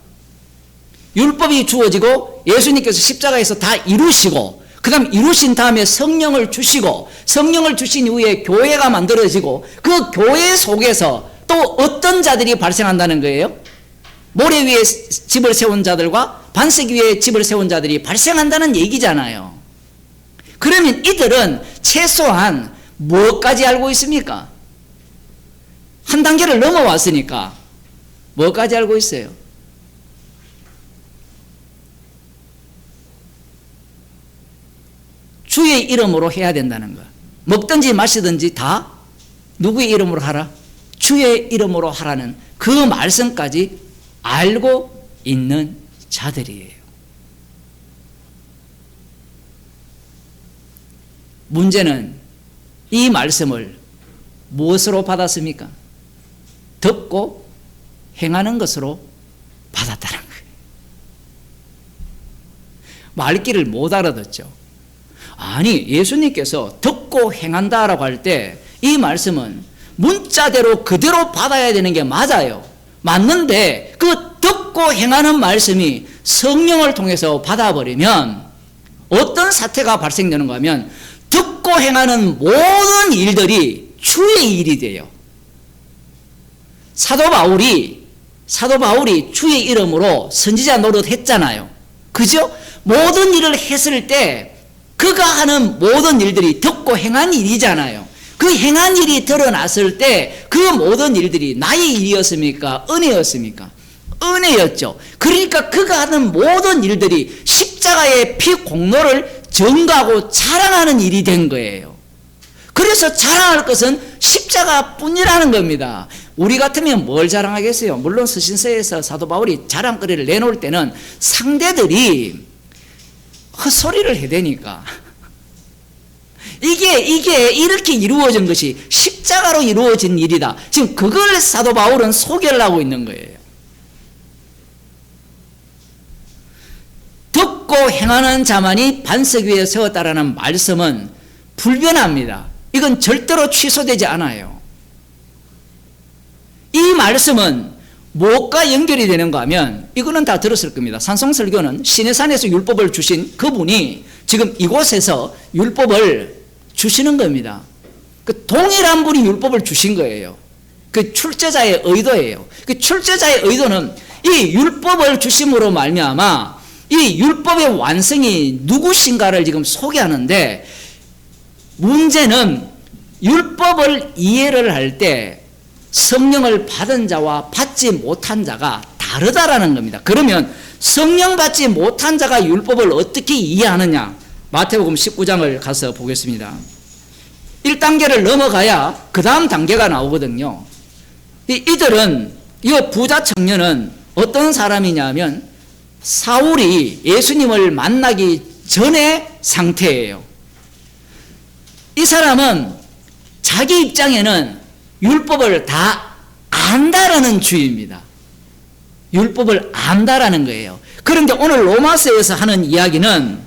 율법이 주어지고 예수님께서 십자가에서 다 이루시고 그 다음 이루신 다음에 성령을 주시고 성령을 주신 이후에 교회가 만들어지고 그 교회 속에서 또 어떤 자들이 발생한다는 거예요? 모래 위에 집을 세운 자들과 반석 위에 집을 세운 자들이 발생한다는 얘기잖아요. 그러면 이들은 최소한 무엇까지 알고 있습니까? 한 단계를 넘어왔으니까 뭐까지 알고 있어요? 주의 이름으로 해야 된다는 거. 먹든지 마시든지 다 누구의 이름으로 하라? 주의 이름으로 하라는 그 말씀까지 알고 있는 자들이에요. 문제는 이 말씀을 무엇으로 받았습니까? 듣고 행하는 것으로 받았다는 거예요. 말귀를 못 알아듣죠. 아니, 예수님께서 듣고 행한다라고 할 때 이 말씀은 문자대로 그대로 받아야 되는 게 맞아요. 맞는데 그 듣고 행하는 말씀이 성령을 통해서 받아버리면 어떤 사태가 발생되는가 하면 듣고 행하는 모든 일들이 주의 일이 돼요. 사도 바울이 주의 이름으로 선지자 노릇했잖아요. 그죠? 모든 일을 했을 때 그가 하는 모든 일들이 듣고 행한 일이잖아요. 그 행한 일이 드러났을 때 그 모든 일들이 나의 일이었습니까? 은혜였습니까? 은혜였죠. 그러니까 그가 하는 모든 일들이 십자가의 피 공로를 전가하고 자랑하는 일이 된 거예요. 그래서 자랑할 것은 십자가뿐이라는 겁니다. 우리 같으면 뭘 자랑하겠어요? 물론 서신서에서 사도 바울이 자랑거리를 내놓을 때는 상대들이 헛소리를 해대니까 이게 이렇게 이루어진 것이 십자가로 이루어진 일이다. 지금 그걸 사도 바울은 소개를 하고 있는 거예요. 듣고 행하는 자만이 반석 위에 세웠다라는 말씀은 불변합니다. 이건 절대로 취소되지 않아요. 이 말씀은 무엇과 연결이 되는가 하면 이거는 다 들었을 겁니다. 산성설교는 시내산에서 율법을 주신 그분이 지금 이곳에서 율법을 주시는 겁니다. 그 동일한 분이 율법을 주신 거예요. 그 출제자의 의도예요. 그 출제자의 의도는 이 율법을 주심으로 말미암아 이 율법의 완성이 누구신가를 지금 소개하는데, 문제는 율법을 이해를 할 때 성령을 받은 자와 받지 못한 자가 다르다라는 겁니다. 그러면 성령 받지 못한 자가 율법을 어떻게 이해하느냐? 마태복음 19장을 가서 보겠습니다. 1단계를 넘어가야 그 다음 단계가 나오거든요. 이들은, 이 부자 청년은 어떤 사람이냐면 사울이 예수님을 만나기 전의 상태예요. 이 사람은 자기 입장에는 율법을 다 안다라는 주의입니다. 율법을 안다라는 거예요. 그런데 오늘 로마서에서 하는 이야기는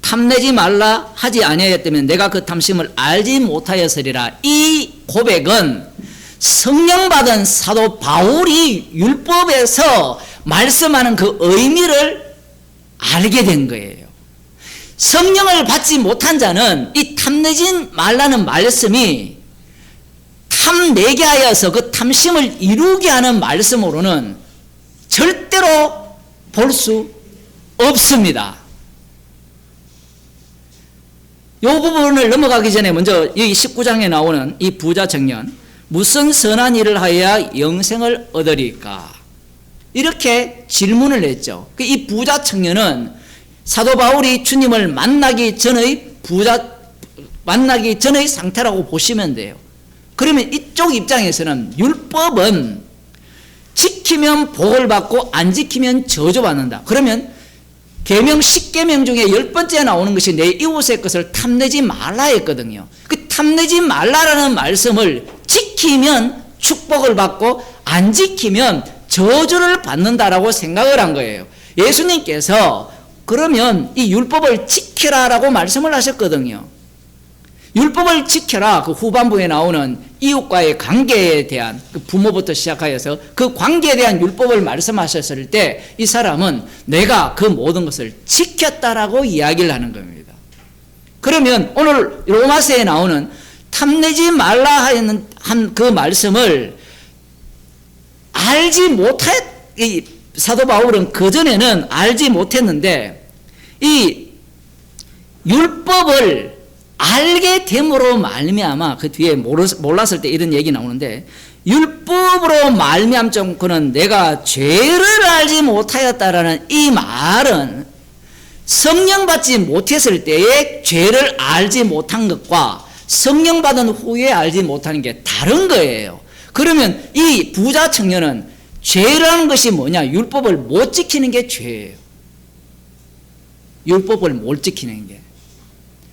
탐내지 말라 하지 아니하였다면 내가 그 탐심을 알지 못하였으리라. 이 고백은 성령 받은 사도 바울이 율법에서 말씀하는 그 의미를 알게 된 거예요. 성령을 받지 못한 자는 이 탐내지 말라는 말씀이 탐내게 하여서 그 탐심을 이루게 하는 말씀으로는 절대로 볼 수 없습니다. 이 부분을 넘어가기 전에 먼저 여기 19장에 나오는 이 부자 청년, 무슨 선한 일을 하여야 영생을 얻으리까? 이렇게 질문을 했죠. 이 부자 청년은 사도 바울이 주님을 만나기 전의 상태라고 보시면 돼요. 그러면 이쪽 입장에서는 율법은 지키면 복을 받고 안 지키면 저주받는다. 그러면 계명 10계명 중에 10번째 나오는 것이 내 이웃의 것을 탐내지 말라 했거든요. 그 탐내지 말라라는 말씀을 지키면 축복을 받고 안 지키면 저주를 받는다라고 생각을 한 거예요. 예수님께서 그러면 이 율법을 지키라라고 말씀을 하셨거든요. 율법을 지켜라. 그 후반부에 나오는 이웃과의 관계에 대한, 그 부모부터 시작하여서 그 관계에 대한 율법을 말씀하셨을 때 이 사람은 내가 그 모든 것을 지켰다라고 이야기를 하는 겁니다. 그러면 오늘 로마서에 나오는 탐내지 말라 하는 한 그 말씀을 알지 이 사도 바울은 그전에는 알지 못했는데 이 율법을 알게 됨으로 말미암아, 그 뒤에 몰랐을 때 이런 얘기 나오는데, 율법으로 말미암 그는 내가 죄를 알지 못하였다라는 이 말은 성령 받지 못했을 때에 죄를 알지 못한 것과 성령 받은 후에 알지 못하는 게 다른 거예요. 그러면 이 부자 청년은 죄라는 것이 뭐냐? 율법을 못 지키는 게 죄예요. 율법을 못 지키는 게.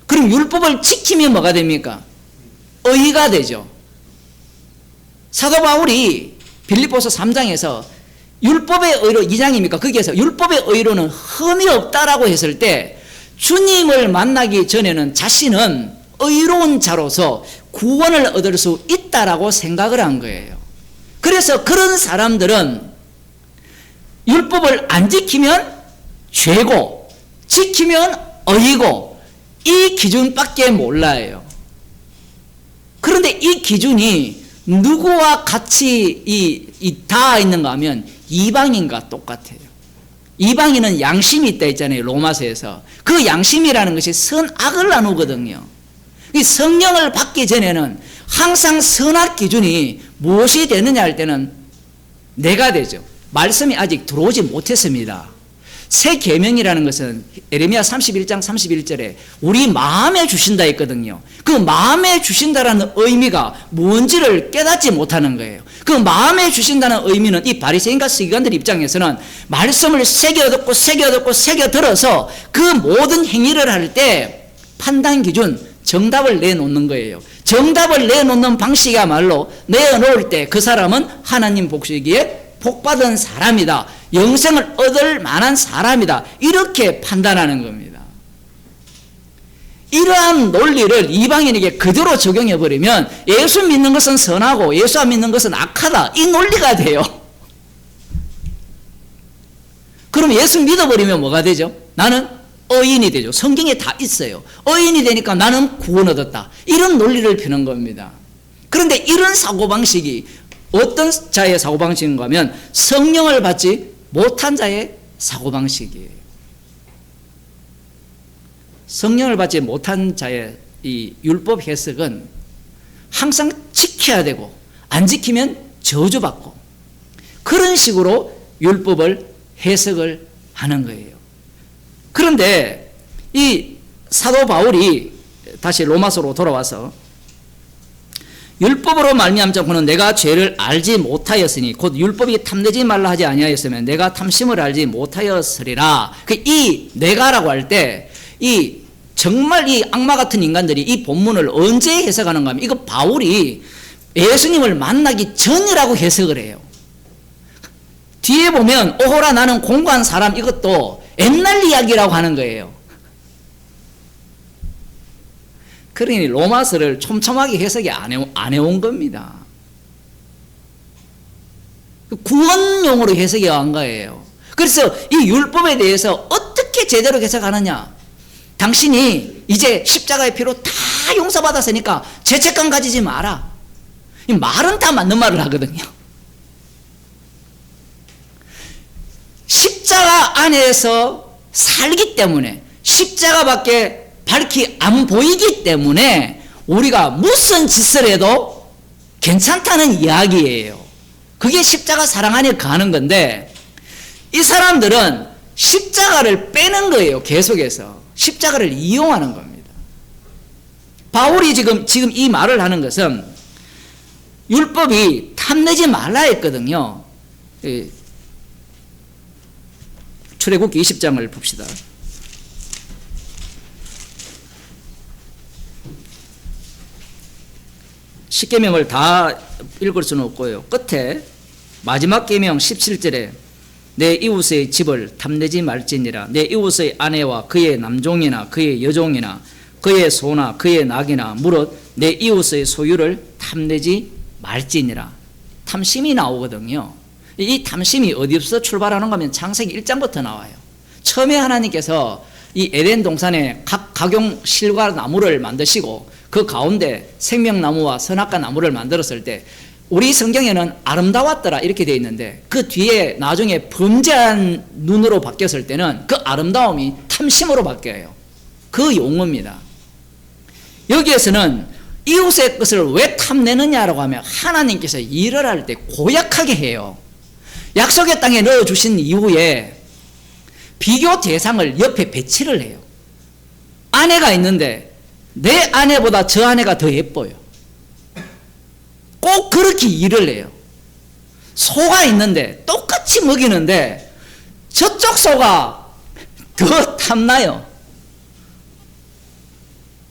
그럼 율법을 지키면 뭐가 됩니까? 의가 되죠. 사도 바울이 빌립보서 3장에서 율법의 의로, 2장입니까? 거기에서 율법의 의로는 흠이 없다라고 했을 때 주님을 만나기 전에는 자신은 의로운 자로서 구원을 얻을 수 있다라고 생각을 한 거예요. 그래서 그런 사람들은 율법을 안 지키면 죄고 지키면 의고 이 기준밖에 몰라요. 그런데 이 기준이 누구와 같이 닿아 있는가 하면 이방인과 똑같아요. 이방인은 양심이 있다 했잖아요. 로마서에서. 그 양심이라는 것이 선악을 나누거든요. 성령을 받기 전에는 항상 선악 기준이 무엇이 되느냐 할 때는 내가 되죠. 말씀이 아직 들어오지 못했습니다. 새 계명이라는 것은 에레미야 31장 31절에 우리 마음에 주신다 했거든요. 그 마음에 주신다라는 의미가 뭔지를 깨닫지 못하는 거예요. 그 마음에 주신다는 의미는 이 바리새인과 서기관들 입장에서는 말씀을 새겨들어서 그 모든 행위를 할 때 판단 기준, 정답을 내놓는 거예요. 정답을 내놓는 방식이야말로 내어놓을 때 그 사람은 하나님 복시기에 복받은 사람이다. 영생을 얻을 만한 사람이다. 이렇게 판단하는 겁니다. 이러한 논리를 이방인에게 그대로 적용해버리면 예수 믿는 것은 선하고 예수 안 믿는 것은 악하다. 이 논리가 돼요. 그럼 예수 믿어버리면 뭐가 되죠? 나는 의인이 되죠. 성경에 다 있어요. 의인이 되니까 나는 구원 얻었다. 이런 논리를 펴는 겁니다. 그런데 이런 사고방식이 어떤 자의 사고방식인가 하면 성령을 받지 못한 자의 사고방식이에요. 성령을 받지 못한 자의 이 율법 해석은 항상 지켜야 되고 안 지키면 저주받고 그런 식으로 율법을 해석을 하는 거예요. 그런데 이 사도 바울이 다시 로마서로 돌아와서 율법으로 말미암자고는 내가 죄를 알지 못하였으니 곧 율법이 탐내지 말라 하지 아니하였으면 내가 탐심을 알지 못하였으리라. 이 내가라고 할 때 이 정말 이 악마 같은 인간들이 이 본문을 언제 해석하는가 하면 이거 바울이 예수님을 만나기 전이라고 해석을 해요. 뒤에 보면 오호라 나는 공고한 사람 이것도 옛날 이야기라고 하는 거예요. 그러니 로마서를 촘촘하게 해석이 안 해온 겁니다. 구원용으로 해석이 한 거예요. 그래서 이 율법에 대해서 어떻게 제대로 해석하느냐. 당신이 이제 십자가의 피로 다 용서받았으니까 죄책감 가지지 마라. 이 말은 다 맞는 말을 하거든요. 십자가 안에서 살기 때문에 십자가밖에 밝히 안 보이기 때문에 우리가 무슨 짓을 해도 괜찮다는 이야기예요. 그게 십자가 사랑 안에 가는 건데 이 사람들은 십자가를 빼는 거예요. 계속해서 십자가를 이용하는 겁니다. 바울이 지금 이 말을 하는 것은 율법이 탐내지 말라 했거든요. 출애굽기 20장을 봅시다. 십계명을 다 읽을 수는 없고요. 끝에 마지막 계명 17절에 내 이웃의 집을 탐내지 말지니라. 내 이웃의 아내와 그의 남종이나 그의 여종이나 그의 소나 그의 낙이나 무릇 내 이웃의 소유를 탐내지 말지니라. 탐심이 나오거든요. 이 탐심이 어디서 출발하는가 하면 창세기 1장부터 나와요. 처음에 하나님께서 이 에덴 동산에 각 각용 실과 나무를 만드시고 그 가운데 생명나무와 선악과 나무를 만들었을 때 우리 성경에는 아름다웠더라 이렇게 되어 있는데 그 뒤에 나중에 범죄한 눈으로 바뀌었을 때는 그 아름다움이 탐심으로 바뀌어요. 그 용어입니다. 여기에서는 이웃의 것을 왜 탐내느냐라고 하면 하나님께서 일을 할 때 고약하게 해요. 약속의 땅에 넣어주신 이후에 비교 대상을 옆에 배치를 해요. 아내가 있는데 내 아내보다 저 아내가 더 예뻐요. 꼭 그렇게 일을 해요. 소가 있는데 똑같이 먹이는데 저쪽 소가 더 탐나요.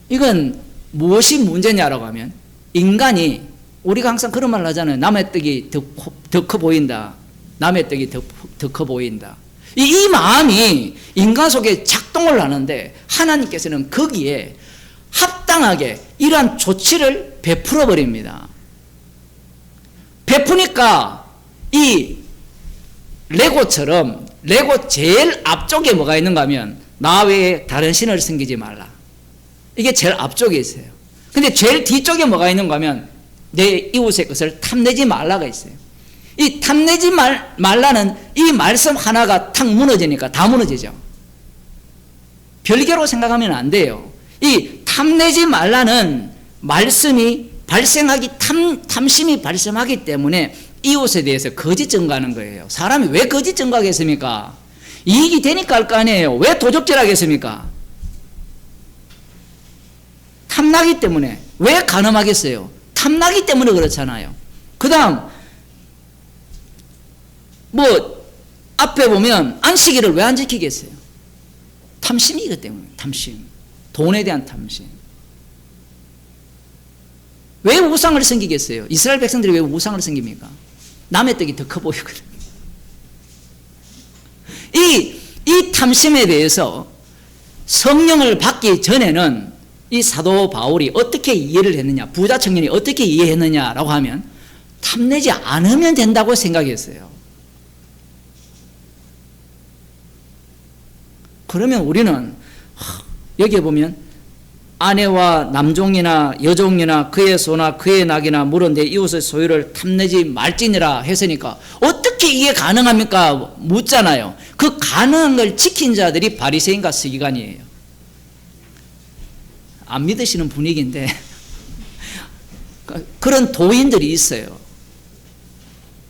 이건 무엇이 문제냐라고 하면 인간이 우리가 항상 그런 말을 하잖아요. 남의 떡이 더 커 보인다. 남의 떡이 더 커 보인다. 이 마음이 인간 속에 작동을 하는데 하나님께서는 거기에 합당하게 이러한 조치를 베풀어 버립니다. 베푸니까 이 레고처럼 레고 제일 앞쪽에 뭐가 있는가 하면 나 외에 다른 신을 섬기지 말라. 이게 제일 앞쪽에 있어요. 근데 제일 뒤쪽에 뭐가 있는가 하면 내 이웃의 것을 탐내지 말라가 있어요. 이 탐내지 말라는 이 말씀 하나가 탁 무너지니까 다 무너지죠. 별개로 생각하면 안 돼요. 이 탐내지 말라는 말씀이 발생하기 탐심이 발생하기 때문에 이웃에 대해서 거짓 증거하는 거예요. 사람이 왜 거짓 증거하겠습니까? 이익이 되니까 할 거 아니에요. 왜 도적질하겠습니까? 탐나기 때문에. 왜 간음하겠어요? 탐나기 때문에 그렇잖아요. 그 다음 뭐 앞에 보면 안식일을 왜 안 지키겠어요? 탐심이기 때문에. 탐심. 돈에 대한 탐심. 왜 우상을 섬기겠어요? 이스라엘 백성들이 왜 우상을 섬깁니까? 남의 떡이 더 커 보이거든요. 이 탐심에 대해서 성령을 받기 전에는 이 사도 바울이 어떻게 이해를 했느냐, 부자 청년이 어떻게 이해했느냐라고 하면 탐내지 않으면 된다고 생각했어요. 그러면 우리는 여기에 보면 아내와 남종이나 여종이나 그의 소나 그의 낙이나 물은 내 이웃의 소유를 탐내지 말지니라 했으니까 어떻게 이게 가능합니까? 묻잖아요. 그 가능한 걸 지킨 자들이 바리새인과 서기관이에요. 안 믿으시는 분위기인데 그런 도인들이 있어요.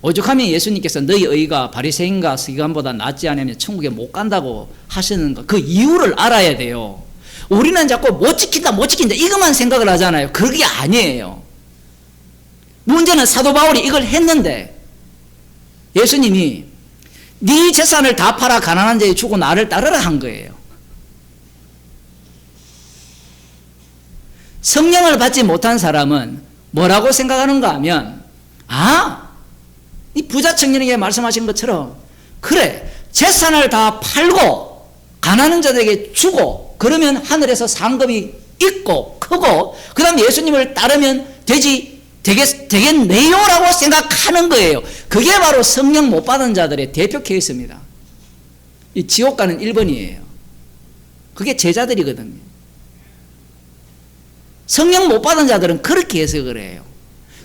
오죽하면 예수님께서 너희 의가 바리새인과 서기관보다 낫지 않으면 천국에 못 간다고 하시는 거, 그 이유를 알아야 돼요. 우리는 자꾸 못 지킨다 이것만 생각을 하잖아요. 그게 아니에요. 문제는 사도 바울이 이걸 했는데 예수님이 네 재산을 다 팔아 가난한 자에 주고 나를 따르라 한 거예요. 성령을 받지 못한 사람은 뭐라고 생각하는가 하면 이 부자 청년에게 말씀하신 것처럼 그래 재산을 다 팔고 가난한 자들에게 주고 그러면 하늘에서 상급이 있고 크고 그 다음 예수님을 따르면 되겠네요 라고 생각하는 거예요. 그게 바로 성령 못 받은 자들의 대표 케이스입니다. 이 지옥 가는 1번이에요. 그게 제자들이거든요. 성령 못 받은 자들은 그렇게 해석을 해요.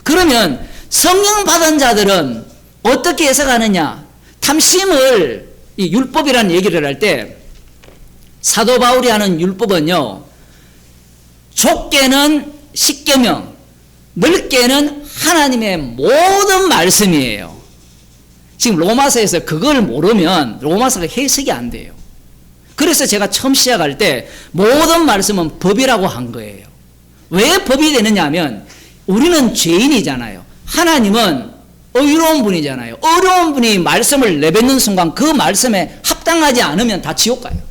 그러면 성령 받은 자들은 어떻게 해석하느냐? 탐심을 이 율법이라는 얘기를 할 때 사도 바울이 하는 율법은요, 좁게는 십계명, 넓게는 하나님의 모든 말씀이에요. 지금 로마서에서 그걸 모르면 로마서가 해석이 안 돼요. 그래서 제가 처음 시작할 때 모든 말씀은 법이라고 한 거예요. 왜 법이 되느냐 하면 우리는 죄인이잖아요. 하나님은 의로운 분이잖아요. 의로운 분이 말씀을 내뱉는 순간 그 말씀에 합당하지 않으면 다 지옥 가요.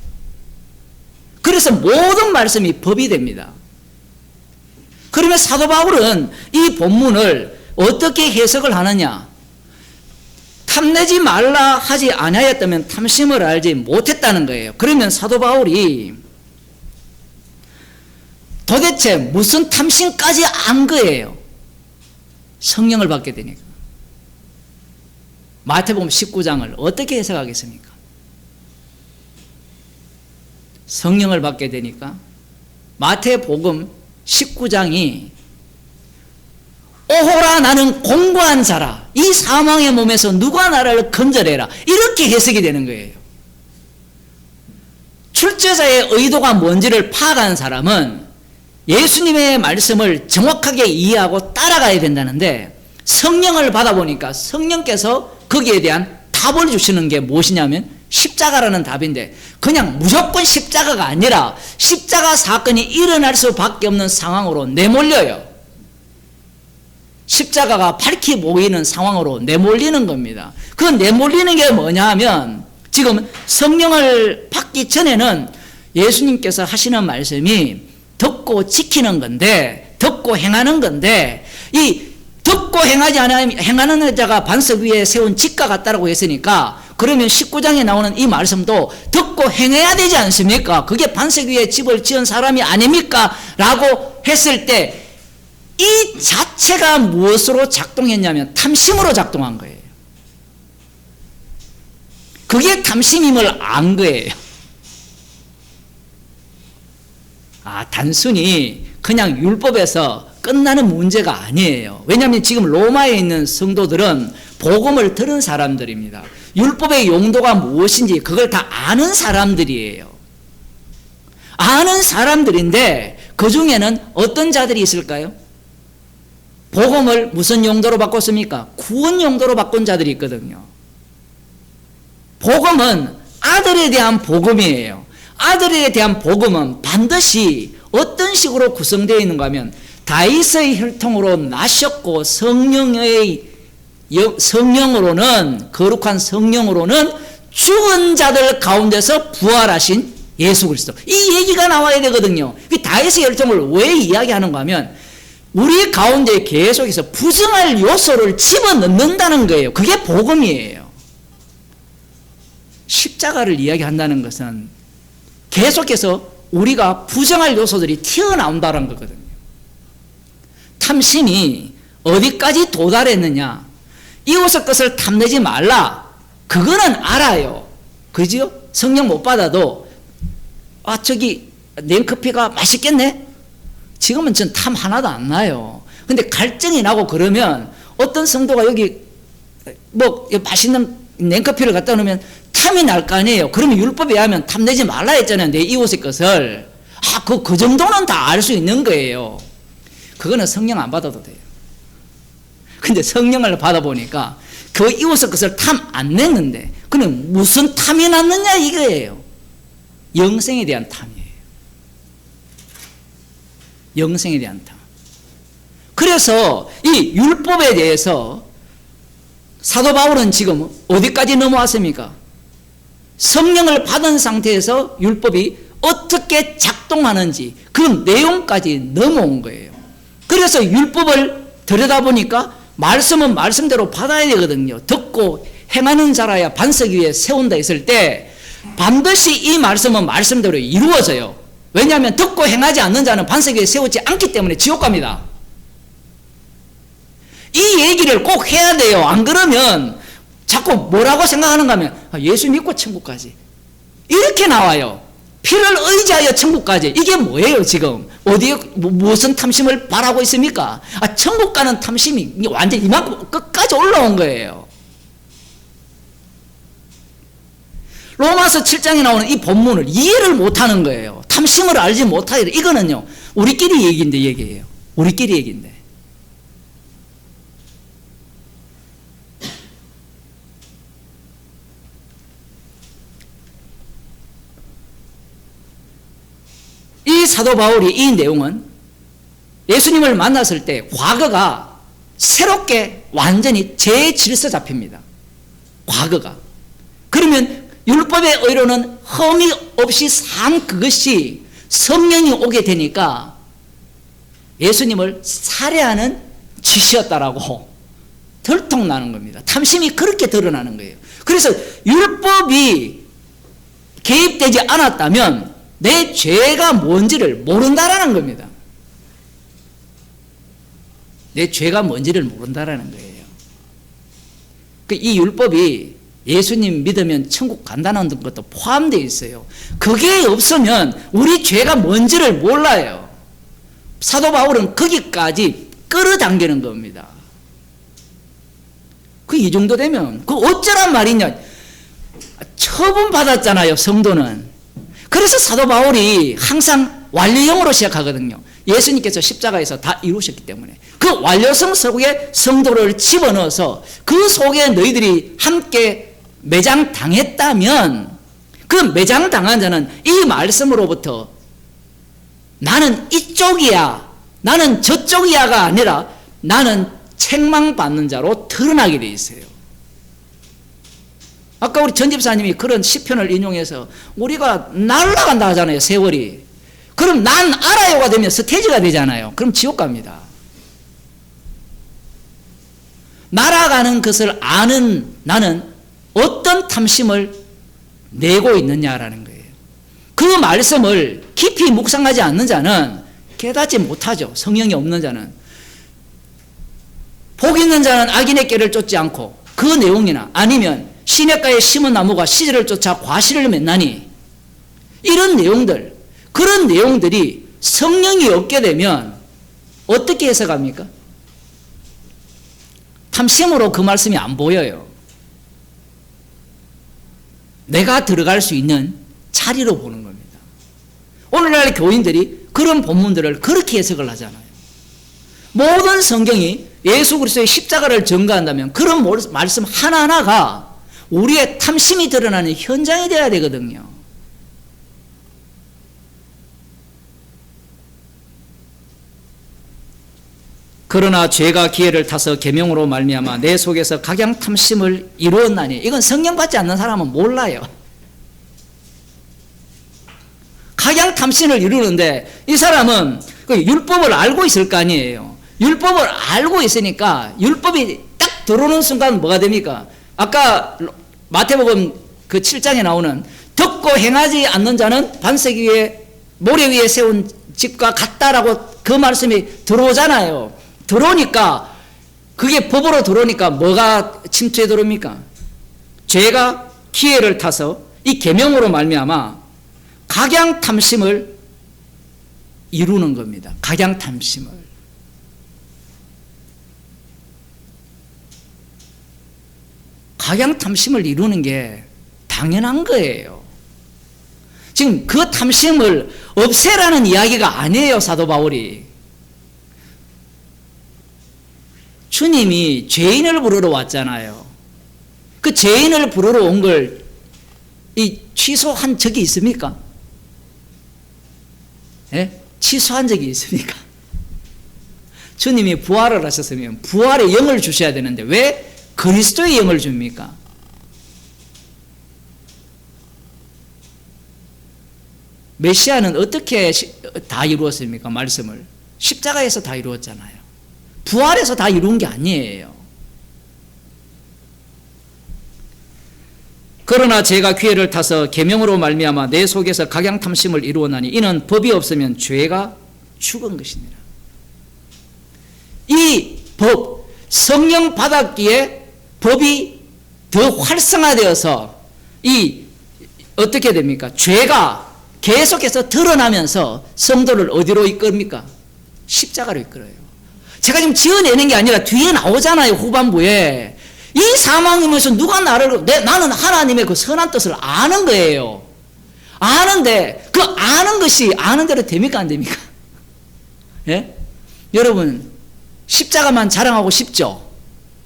그래서 모든 말씀이 법이 됩니다. 그러면 사도 바울은 이 본문을 어떻게 해석을 하느냐? 탐내지 말라 하지 아니하였다면 탐심을 알지 못했다는 거예요. 그러면 사도 바울이 도대체 무슨 탐심까지 안 거예요? 성령을 받게 되니까. 마태복음 19장을 어떻게 해석하겠습니까? 성령을 받게 되니까 마태복음 19장이 오호라 나는 공고한 자라, 이 사망의 몸에서 누가 나를 건져내라, 이렇게 해석이 되는 거예요. 출제자의 의도가 뭔지를 파악한 사람은 예수님의 말씀을 정확하게 이해하고 따라가야 된다는데, 성령을 받아보니까 성령께서 거기에 대한 답을 주시는 게 무엇이냐면 십자가라는 답인데, 그냥 무조건 십자가가 아니라 십자가 사건이 일어날 수밖에 없는 상황으로 내몰려요. 십자가가 밝히 보이는 상황으로 내몰리는 겁니다. 그 내몰리는 게 뭐냐 하면, 지금 성령을 받기 전에는 예수님께서 하시는 말씀이 듣고 지키는 건데, 듣고 행하는 건데, 이 듣고 행하지 않으면 행하는 자가 반석 위에 세운 집과 같다라고 했으니까, 그러면 19장에 나오는 이 말씀도 듣고 행해야 되지 않습니까? 그게 반석 위에 집을 지은 사람이 아닙니까? 라고 했을 때 이 자체가 무엇으로 작동했냐면 탐심으로 작동한 거예요. 그게 탐심임을 안 거예요. 단순히 그냥 율법에서 끝나는 문제가 아니에요. 왜냐하면 지금 로마에 있는 성도들은 복음을 들은 사람들입니다. 율법의 용도가 무엇인지 그걸 다 아는 사람들이에요. 아는 사람들인데 그 중에는 어떤 자들이 있을까요? 복음을 무슨 용도로 바꿨습니까? 구원 용도로 바꾼 자들이 있거든요. 복음은 아들에 대한 복음이에요. 아들에 대한 복음은 반드시 어떤 식으로 구성되어 있는가 하면, 다윗의 혈통으로 나셨고 성령으로는, 거룩한 성령으로는 죽은 자들 가운데서 부활하신 예수 그리스도, 이 얘기가 나와야 되거든요. 다윗의 혈통을 왜 이야기하는가 하면 우리 가운데 계속해서 부정할 요소를 집어넣는다는 거예요. 그게 복음이에요. 십자가를 이야기한다는 것은 계속해서 우리가 부정할 요소들이 튀어나온다는 거거든요. 탐심이 어디까지 도달했느냐, 이웃의 것을 탐내지 말라, 그거는 알아요. 그죠? 성령 못 받아도 저기 냉커피가 맛있겠네? 지금은 전 탐 하나도 안 나요. 근데 갈증이 나고 그러면 어떤 성도가 여기 뭐 맛있는 냉커피를 갖다 놓으면 탐이 날 거 아니에요. 그러면 율법에 의하면 탐내지 말라 했잖아요. 내 이웃의 것을. 그 정도는 다 알 수 있는 거예요. 그거는 성령 안 받아도 돼요. 근데 성령을 받아보니까 그 이웃의 것을 탐 안 냈는데, 그는 무슨 탐이 났느냐 이거예요. 영생에 대한 탐이에요. 영생에 대한 탐. 그래서 이 율법에 대해서 사도 바울은 지금 어디까지 넘어왔습니까? 성령을 받은 상태에서 율법이 어떻게 작동하는지 그 내용까지 넘어온 거예요. 그래서 율법을 들여다보니까 말씀은 말씀대로 받아야 되거든요. 듣고 행하는 자라야 반석 위에 세운다 했을 때 반드시 이 말씀은 말씀대로 이루어져요. 왜냐하면 듣고 행하지 않는 자는 반석 위에 세우지 않기 때문에 지옥 갑니다. 이 얘기를 꼭 해야 돼요. 안 그러면 자꾸 뭐라고 생각하는가 하면 예수 믿고 천국 가지, 이렇게 나와요. 피를 의지하여 천국 가지. 이게 뭐예요? 지금 어디에 무슨 탐심을 바라고 있습니까? 천국 가는 탐심이 완전 이만큼 끝까지 올라온 거예요. 로마서 7장에 나오는 이 본문을 이해를 못하는 거예요. 탐심을 알지 못하게. 이거는요 우리끼리 얘기예요. 우리끼리 얘기인데. 이 사도 바울이 이 내용은 예수님을 만났을 때 과거가 새롭게 완전히 재질서 잡힙니다. 과거가. 그러면 율법의 의로는 흠이 없이 산 그것이 성령이 오게 되니까 예수님을 살해하는 짓이었다라고 들통나는 겁니다. 탐심이 그렇게 드러나는 거예요. 그래서 율법이 개입되지 않았다면 내 죄가 뭔지를 모른다라는 겁니다. 내 죄가 뭔지를 모른다라는 거예요. 이 율법이 예수님 믿으면 천국 간다는 것도 포함되어 있어요. 그게 없으면 우리 죄가 뭔지를 몰라요. 사도 바울은 거기까지 끌어당기는 겁니다. 그 이 정도 되면 그 어쩌란 말이냐. 처분 받았잖아요, 성도는. 그래서 사도 바울이 항상 완료형으로 시작하거든요. 예수님께서 십자가에서 다 이루셨기 때문에 그 완료성 속에 성도를 집어넣어서 그 속에 너희들이 함께 매장당했다면 그 매장당한 자는 이 말씀으로부터 나는 이쪽이야, 나는 저쪽이야가 아니라 나는 책망받는 자로 드러나게 돼 있어요. 아까 우리 전 집사님이 그런 시편을 인용해서 우리가 날아간다 하잖아요, 세월이. 그럼 난 알아요가 되면 스테이지가 되잖아요. 그럼 지옥 갑니다. 날아가는 것을 아는 나는 어떤 탐심을 내고 있느냐라는 거예요. 그 말씀을 깊이 묵상하지 않는 자는 깨닫지 못하죠. 성령이 없는 자는. 복 있는 자는 악인의 길을 쫓지 않고 그 내용이나 아니면 시냇가에 심은 나무가 시절을 쫓아 과실을 맺나니 이런 내용들, 그런 내용들이 성령이 없게 되면 어떻게 해석합니까? 탐심으로 그 말씀이 안 보여요. 내가 들어갈 수 있는 자리로 보는 겁니다. 오늘날 교인들이 그런 본문들을 그렇게 해석을 하잖아요. 모든 성경이 예수 그리스도의 십자가를 증거한다면 그런 말씀 하나하나가 우리의 탐심이 드러나는 현장이 되어야 되거든요. 그러나 죄가 기회를 타서 계명으로 말미암아 내 속에서 각양 탐심을 이루었나니, 이건 성령 받지 않는 사람은 몰라요. 각양 탐심을 이루는데 이 사람은 그 율법을 알고 있을 거 아니에요. 율법을 알고 있으니까 율법이 딱 들어오는 순간 뭐가 됩니까? 아까 마태복음 그 7장에 나오는 듣고 행하지 않는 자는 반석 위에 모래 위에 세운 집과 같다라고 그 말씀이 들어오잖아요. 들어오니까 그게 법으로 들어오니까 뭐가 침투해 들어옵니까? 죄가 기회를 타서 이 계명으로 말미암아 각양 탐심을 이루는 겁니다. 각양 탐심을. 각양 탐심을 이루는 게 당연한 거예요. 지금 그 탐심을 없애라는 이야기가 아니에요, 사도 바울이. 주님이 죄인을 부르러 왔잖아요. 그 죄인을 부르러 온 걸 이 취소한 적이 있습니까? 예? 취소한 적이 있습니까? 주님이 부활을 하셨으면 부활의 영을 주셔야 되는데 왜 그리스도의 영을 줍니까? 메시아는 어떻게 다 이루었습니까? 말씀을 십자가에서 다 이루었잖아요. 부활에서 다 이룬 게 아니에요. 그러나 제가 기회를 타서 계명으로 말미암아 내 속에서 각양 탐심을 이루었나니 이는 법이 없으면 죄가 죽은 것이니라. 이 법, 성령 받았기에 법이 더 활성화되어서 이 어떻게 됩니까? 죄가 계속해서 드러나면서 성도를 어디로 이끌입니까? 십자가로 이끌어요. 제가 지금 지어내는 게 아니라 뒤에 나오잖아요, 후반부에. 이 상황이면서 누가 나를, 나는 하나님의 그 선한 뜻을 아는 거예요. 아는데, 그 아는 것이 아는 대로 됩니까, 안 됩니까? 예? 여러분, 십자가만 자랑하고 싶죠?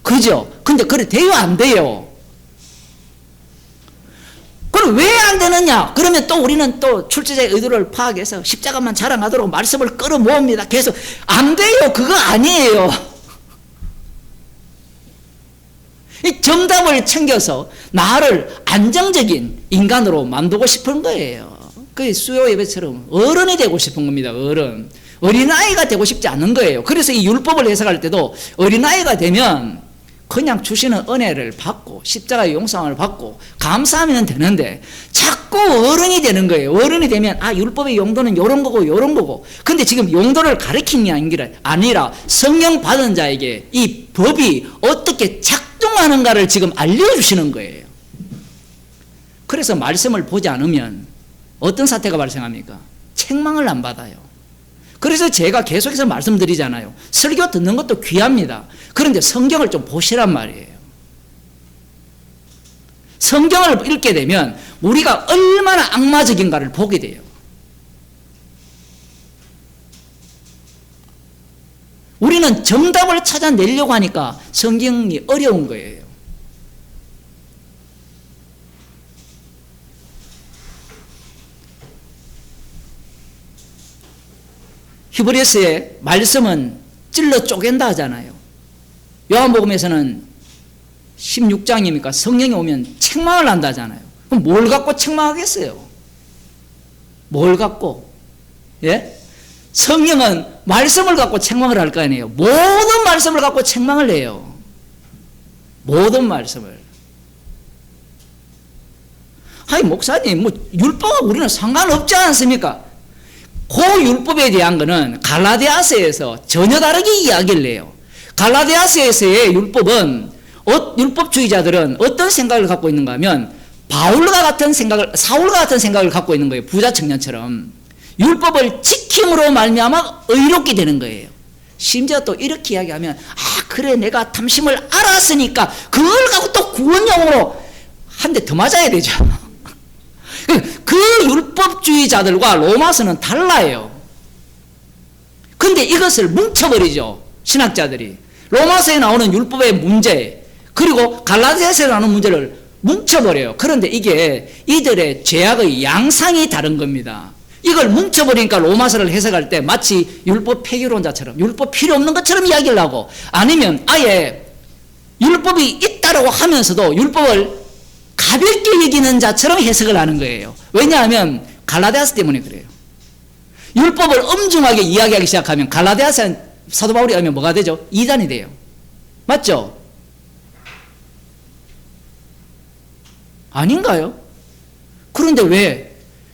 그죠? 근데 그래, 돼요, 안 돼요? 그럼 왜 안 되느냐? 그러면 또 우리는 또 출제자의 의도를 파악해서 십자가만 자랑하도록 말씀을 끌어모읍니다. 계속 안 돼요. 그거 아니에요. 이 정답을 챙겨서 나를 안정적인 인간으로 만들고 싶은 거예요. 그 수요 예배처럼 어른이 되고 싶은 겁니다. 어른. 어린아이가 되고 싶지 않은 거예요. 그래서 이 율법을 해석할 때도 어린아이가 되면 그냥 주시는 은혜를 받고 십자가의 용서함을 받고 감사하면 되는데 자꾸 어른이 되는 거예요. 어른이 되면 아, 율법의 용도는 이런 거고 이런 거고. 근데 지금 용도를 가르치는 게 아니라 성령 받은 자에게 이 법이 어떻게 작동하는가를 지금 알려주시는 거예요. 그래서 말씀을 보지 않으면 어떤 사태가 발생합니까? 책망을 안 받아요. 그래서 제가 계속해서 말씀드리잖아요. 설교 듣는 것도 귀합니다. 그런데 성경을 좀 보시란 말이에요. 성경을 읽게 되면 우리가 얼마나 악마적인가를 보게 돼요. 우리는 정답을 찾아내려고 하니까 성경이 어려운 거예요. 히브리서의 말씀은 찔러 쪼갠다 하잖아요. 요한복음에서는 16장이니까 성령이 오면 책망을 한다 하잖아요. 그럼 뭘 갖고 책망하겠어요? 뭘 갖고? 예? 성령은 말씀을 갖고 책망을 할 거 아니에요. 모든 말씀을 갖고 책망을 해요. 모든 말씀을. 아니 목사님 뭐 율법과 우리는 상관없지 않습니까? 그 율법에 대한 거는 갈라디아서에서 전혀 다르게 이야기를 해요. 갈라디아서에서의 율법은 율법주의자들은 어떤 생각을 갖고 있는가 하면 사울과 같은 생각을 갖고 있는 거예요. 부자 청년처럼. 율법을 지킴으로 말미암아 의롭게 되는 거예요. 심지어 또 이렇게 이야기하면 그래 내가 탐심을 알았으니까 그걸 갖고 또 구원용으로 한 대 더 맞아야 되죠. 그 율법주의자들과 로마서는 달라요. 근데 이것을 뭉쳐버리죠. 신학자들이. 로마서에 나오는 율법의 문제 그리고 갈라디아서에 나오는 문제를 뭉쳐버려요. 그런데 이게 이들의 죄악의 양상이 다른 겁니다. 이걸 뭉쳐버리니까 로마서를 해석할 때 마치 율법 폐기론자처럼 율법 필요 없는 것처럼 이야기를 하고 아니면 아예 율법이 있다라고 하면서도 율법을 가볍게 여기는 자처럼 해석을 하는 거예요. 왜냐하면 갈라디아서 때문에 그래요. 율법을 엄중하게 이야기하기 시작하면 갈라디아서 사도 바울이 하면 뭐가 되죠? 이단이 돼요. 맞죠? 아닌가요? 그런데 왜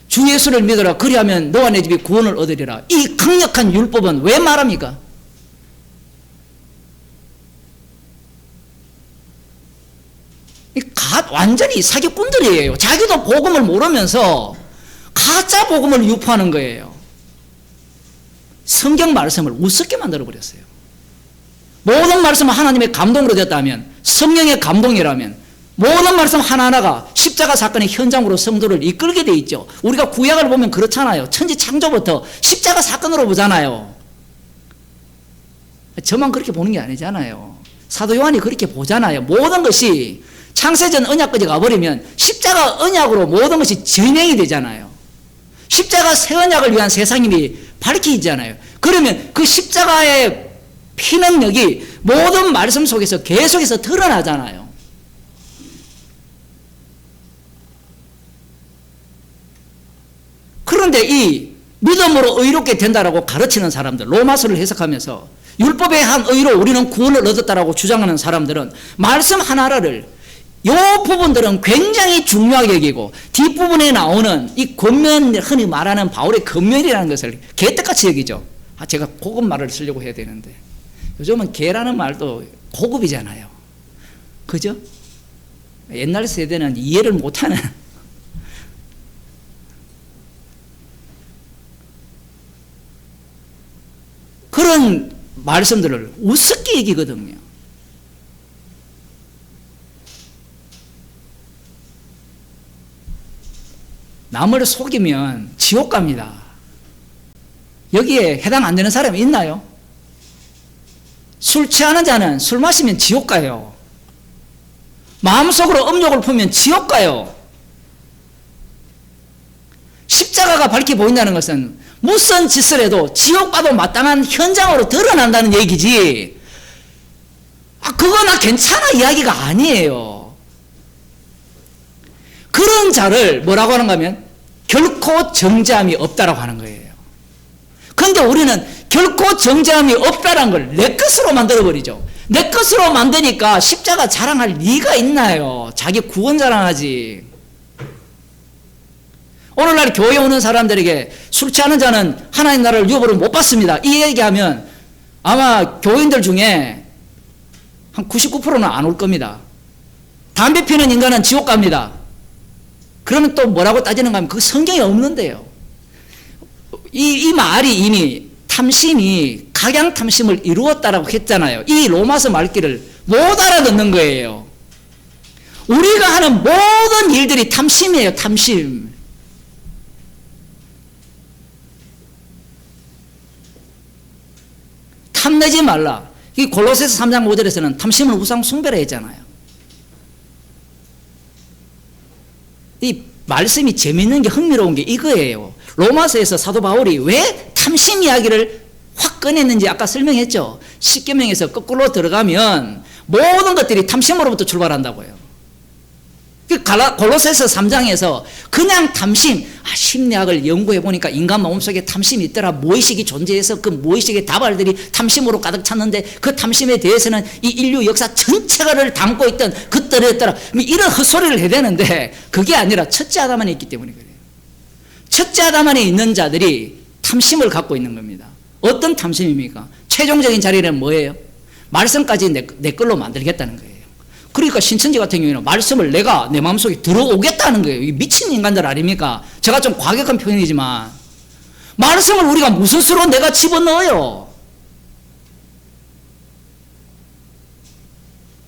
주 예수를 믿어라 그리하면 너와 내 집이 구원을 얻으리라 이 강력한 율법은 왜 말합니까? 완전히 사기꾼들이에요. 자기도 복음을 모르면서 가짜 복음을 유포하는 거예요. 성경 말씀을 우습게 만들어버렸어요. 모든 말씀은 하나님의 감동으로 됐다면 성령의 감동이라면 모든 말씀 하나하나가 십자가 사건의 현장으로 성도를 이끌게 돼 있죠. 우리가 구약을 보면 그렇잖아요. 천지 창조부터 십자가 사건으로 보잖아요. 저만 그렇게 보는 게 아니잖아요. 사도 요한이 그렇게 보잖아요. 모든 것이 창세전 언약까지 가버리면 십자가 언약으로 모든 것이 진행이 되잖아요. 십자가 새 언약을 위한 세상임이 밝혀지잖아요. 그러면 그 십자가의 피능력이 모든 말씀 속에서 계속해서 드러나잖아요. 그런데 이 믿음으로 의롭게 된다라고 가르치는 사람들, 로마서를 해석하면서 율법에 한 의로 우리는 구원을 얻었다라고 주장하는 사람들은 말씀 하나를 이 부분들은 굉장히 중요하게 여기고 뒷부분에 나오는 이 겉면, 흔히 말하는 바울의 겉면이라는 것을 개떡같이 여기죠. 제가 고급 말을 쓰려고 해야 되는데 요즘은 개라는 말도 고급이잖아요. 그죠? 옛날 세대는 이해를 못하는 그런 말씀들을 우습게 얘기거든요. 남을 속이면 지옥 갑니다. 여기에 해당 안 되는 사람이 있나요? 술 취하는 자는 술 마시면 지옥 가요. 마음속으로 음욕을 품으면 지옥 가요. 십자가가 밝게 보인다는 것은 무슨 짓을 해도 지옥 가도 마땅한 현장으로 드러난다는 얘기지. 그거 나 괜찮아 이야기가 아니에요. 그런 자를 뭐라고 하는가 하면 결코 정죄함이 없다라고 하는 거예요. 그런데 우리는 결코 정죄함이 없다라는 걸 내 것으로 만들어버리죠. 내 것으로 만드니까 십자가 자랑할 리가 있나요? 자기 구원 자랑하지. 오늘날 교회 오는 사람들에게 술 취하는 자는 하나님 나라를 유업으로 못 받습니다. 이 얘기하면 아마 교인들 중에 한 99%는 안 올 겁니다. 담배 피는 인간은 지옥 갑니다. 그러면 또 뭐라고 따지는가 하면 그 성경에 없는데요. 이 말이 이미 탐심이 각양탐심을 이루었다라고 했잖아요. 이 로마서 말귀를 못 알아듣는 거예요. 우리가 하는 모든 일들이 탐심이에요. 탐심. 탐내지 말라. 이 골로새서 3장 5절에서는 탐심을 우상 숭배라 했잖아요. 이 말씀이 재밌는 게, 흥미로운 게 이거예요. 로마서에서 사도 바울이 왜 탐심 이야기를 확 꺼냈는지 아까 설명했죠. 십계명에서 거꾸로 들어가면 모든 것들이 탐심으로부터 출발한다고요. 골로새서 3장에서 그냥 탐심, 심리학을 연구해 보니까 인간 마음속에 탐심이 있더라, 무의식이 존재해서 그 무의식의 다발들이 탐심으로 가득 찼는데 그 탐심에 대해서는 이 인류 역사 전체가를 담고 있던 그때였더라, 이런 헛소리를 해야 되는데 그게 아니라 첫째 아담 안에 있기 때문에 그래요. 첫째 아담 안에 있는 자들이 탐심을 갖고 있는 겁니다. 어떤 탐심입니까? 최종적인 자리는 뭐예요? 말씀까지 내 걸로 만들겠다는 거예요. 그러니까 신천지 같은 경우에는 말씀을 내가 내 마음속에 들어오겠다는 거예요. 이 미친 인간들 아닙니까? 제가 좀 과격한 표현이지만 말씀을 우리가 무슨 수로 내가 집어넣어요?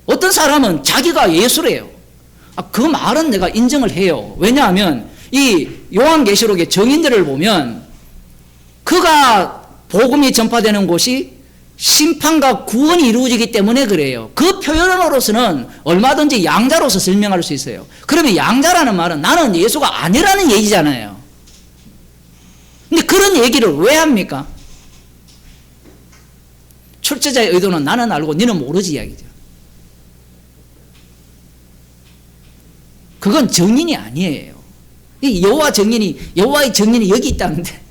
어떤 사람은 자기가 예수래요. 그 말은 내가 인정을 해요. 왜냐하면 이 요한계시록의 정인들을 보면 그가 복음이 전파되는 곳이 심판과 구원이 이루어지기 때문에 그래요. 그 표현으로서는 얼마든지 양자로서 설명할 수 있어요. 그러면 양자라는 말은 나는 예수가 아니라는 얘기잖아요. 근데 그런 얘기를 왜 합니까? 출제자의 의도는 나는 알고 너는 모르지 이야기죠. 그건 정인이 아니에요. 이 여호와의 정인이 여기 있다는데,